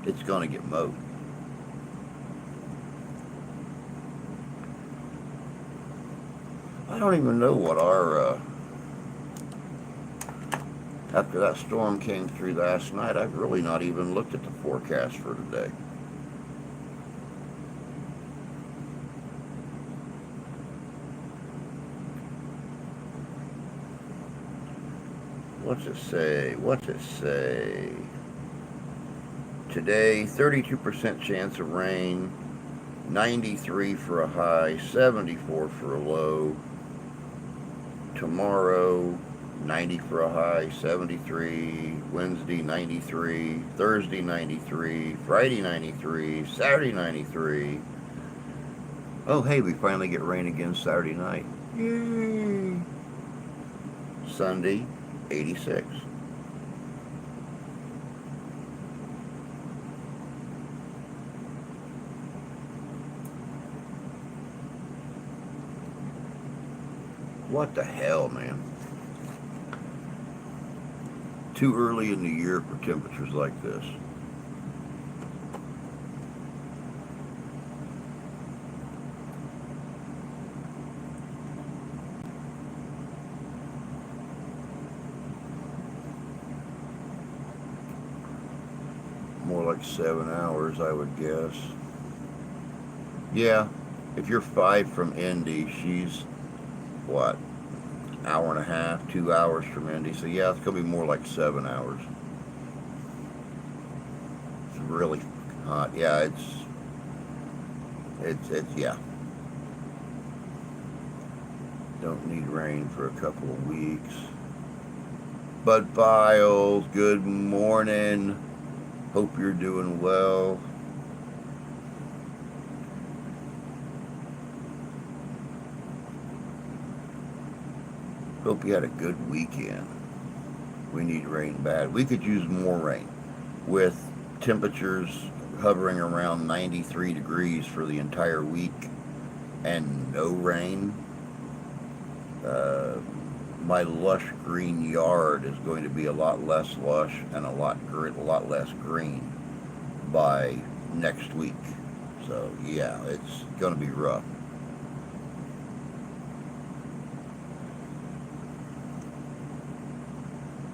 it's going to get mowed. I don't even know what our, after that storm came through last night, I've really not even looked at the forecast for today. What's it say? What's it say? Today, 32% chance of rain, 93 for a high, 74 for a low. Tomorrow, 90 for a high, 73. Wednesday, 93. Thursday, 93. Friday, 93. Saturday, 93. Oh, hey, we finally get rain again Saturday night. Yay! Sunday, 86. What the hell, man? Too early in the year for temperatures like this. More like 7 hours, I would guess. Yeah, if you're 5 from Indy, she's what, hour and a half, 2 hours from Indy. So yeah, it's gonna be more like 7 hours. It's really hot. Yeah, it's yeah. Don't need rain for a couple of weeks. Bud Files, good morning. Hope you're doing well. Hope you had a good weekend. We need rain bad. We could use more rain. With temperatures hovering around 93 degrees for the entire week and no rain, my lush green yard is going to be a lot less lush and a lot less green by next week. So yeah, it's going to be rough.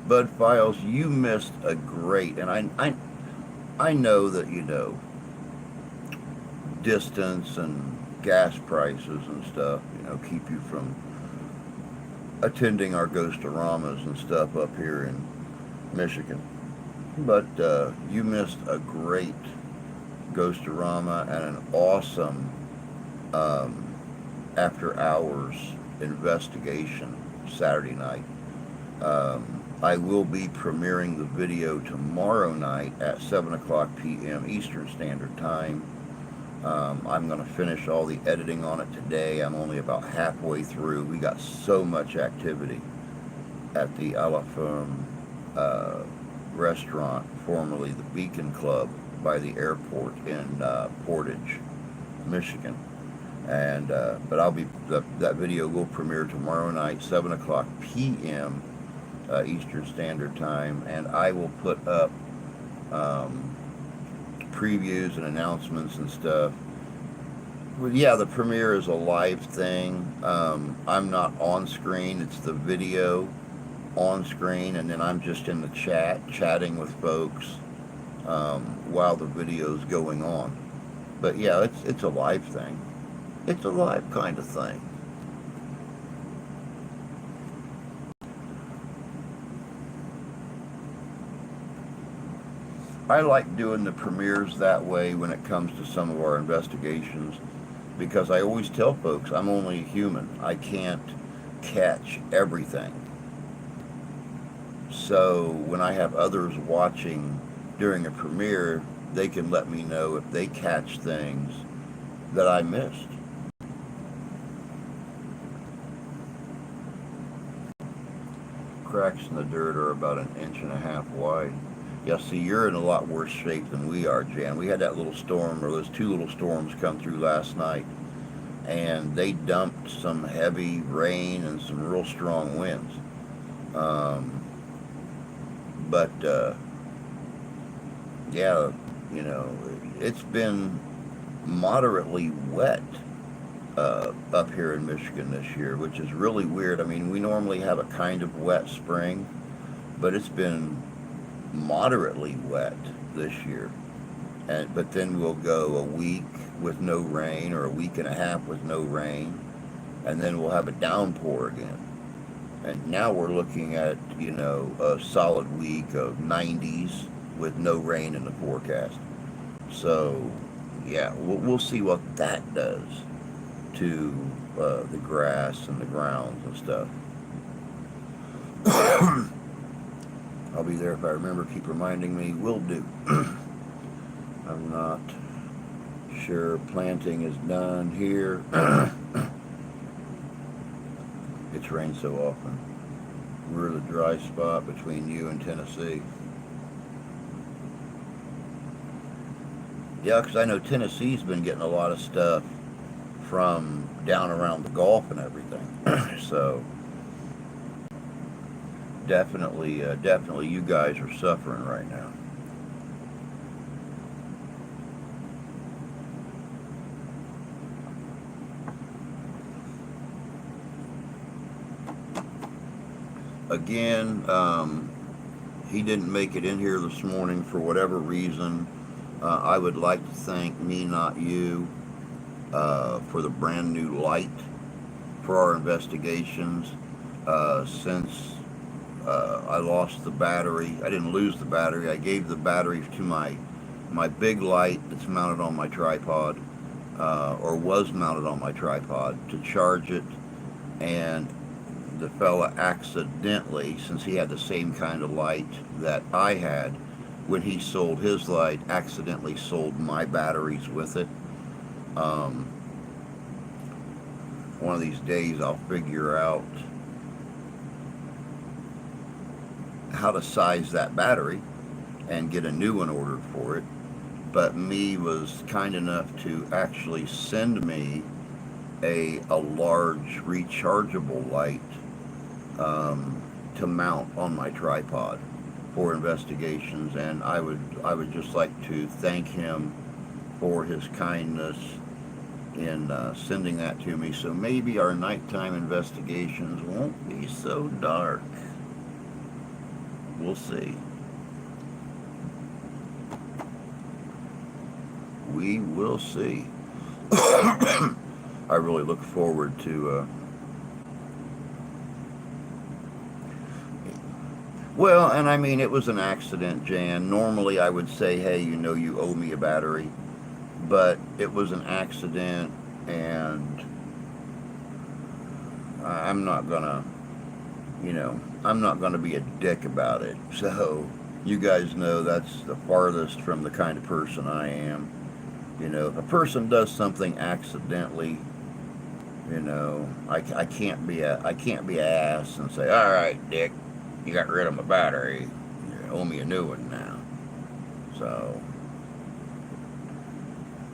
Bud Files, you missed a great, and I know that, you know, distance and gas prices and stuff, you know, keep you from attending our Ghostoramas and stuff up here in Michigan. But you missed a great Ghostorama and an awesome after hours investigation Saturday night. I will be premiering the video tomorrow night at 7 o'clock p.m. Eastern Standard Time. I'm going to finish all the editing on it today. I'm only about halfway through. We got so much activity at the A La Femme restaurant, formerly the Beacon Club, by the airport in Portage, Michigan. And but that video will premiere tomorrow night, 7 o'clock p.m. Eastern Standard Time, and I will put up previews and announcements and stuff. Well, yeah, the premiere is a live thing. I'm not on screen. It's the video on screen, and then I'm just in the chatting with folks while the video's going on. But yeah, it's a live thing. It's a live kind of thing. I like doing the premieres that way when it comes to some of our investigations, because I always tell folks I'm only a human. I can't catch everything. So when I have others watching during a premiere, they can let me know if they catch things that I missed. Cracks in the dirt are about 1.5 inches wide. Yeah, see, you're in a lot worse shape than we are, Jan. We had that little storm, or those 2 little storms come through last night, and they dumped some heavy rain and some real strong winds. But yeah, you know, it's been moderately wet up here in Michigan this year, which is really weird. I mean, we normally have a kind of wet spring, but it's been moderately wet this year. But then we'll go a week with no rain, or a week and a half with no rain, and then we'll have a downpour again. And now we're looking at, a solid week of 90s with no rain in the forecast. So, yeah, we'll see what that does to the grass and the grounds and stuff. I'll be there if I remember. Keep reminding me. Will do. I'm not sure planting is done here. It's rained so often. We're the dry spot between you and Tennessee. Yeah, because I know Tennessee's been getting a lot of stuff from down around the Gulf and everything. So definitely you guys are suffering right now. Again, he didn't make it in here this morning for whatever reason. I would like to thank Me Not You for the brand new light for our investigations. Since I lost the battery, I didn't lose the battery. I gave the battery to my big light that's mounted on my tripod, or was mounted on my tripod, to charge it, and the fella accidentally, since he had the same kind of light that I had, when he sold his light, accidentally sold my batteries with it. One of these days I'll figure out how to size that battery and get a new one ordered for it. But Me was kind enough to actually send me a large rechargeable light to mount on my tripod for investigations, and I would just like to thank him for his kindness in sending that to me. So maybe our nighttime investigations won't be so dark. We'll see. We will see. I really look forward to well, and I mean, it was an accident, Jan. Normally I would say, hey, you owe me a battery. But it was an accident, and I'm not gonna, I'm not gonna be a dick about it. So you guys know that's the farthest from the kind of person I am. If a person does something accidentally, I can't be a ass and say, all right, Dick, you got rid of my battery. You owe me a new one now. So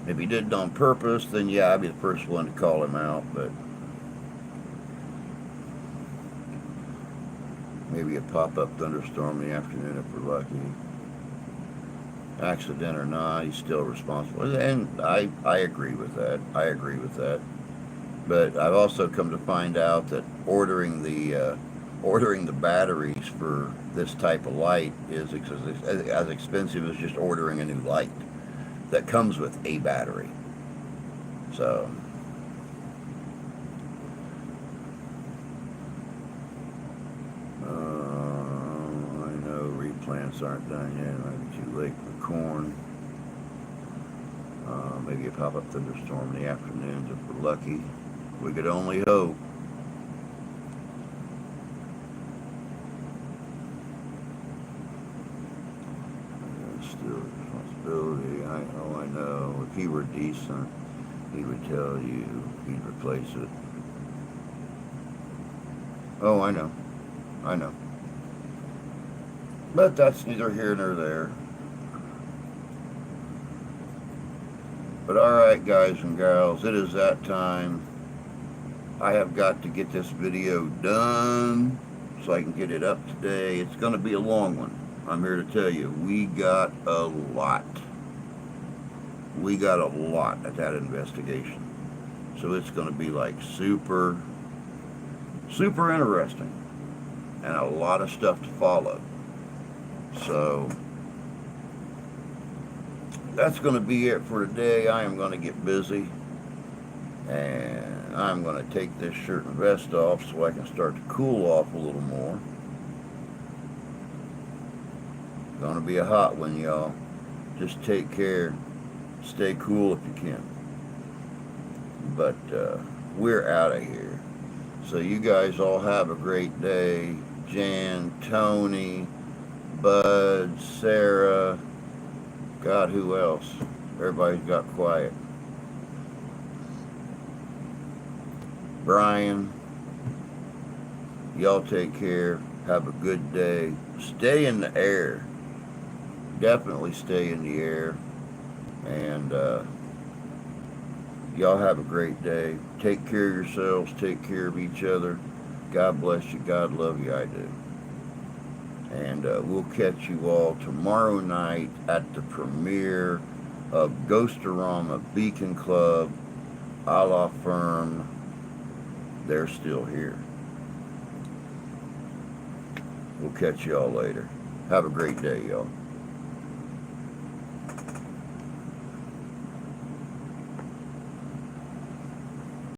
if he did it on purpose, then yeah, I'd be the first one to call him out. But maybe a pop-up thunderstorm in the afternoon if we're lucky. Accident or not, he's still responsible. And I agree with that. But I've also come to find out that ordering the batteries for this type of light is as expensive as just ordering a new light that comes with a battery. So I know replants aren't done yet. It might be too late for corn. Maybe a pop-up thunderstorm in the afternoons if we're lucky. We could only hope. Still responsibility. I know. If he were decent, he would tell you he'd replace it. Oh, I know. But that's neither here nor there. But alright, guys and gals, it is that time. I have got to get this video done so I can get it up today. It's going to be a long one. I'm here to tell you, we got a lot. We got a lot at that investigation. So it's going to be like super, super interesting and a lot of stuff to follow. So that's going to be it for today. I am going to get busy, and I'm going to take this shirt and vest off so I can start to cool off a little more. Going to be a hot one, y'all. Just take care. Stay cool if you can. But we're out of here. So you guys all have a great day. Jan, Tony, Bud, Sarah, God, who else? Everybody's got quiet. Brian, y'all take care. Have a good day. Stay in the air. Definitely stay in the air. And y'all have a great day. Take care of yourselves. Take care of each other. God bless you. God love you. I do. And we'll catch you all tomorrow night at the premiere of Ghostorama Beacon Club, a la Firm. They're still here. We'll catch y'all later. Have a great day, y'all.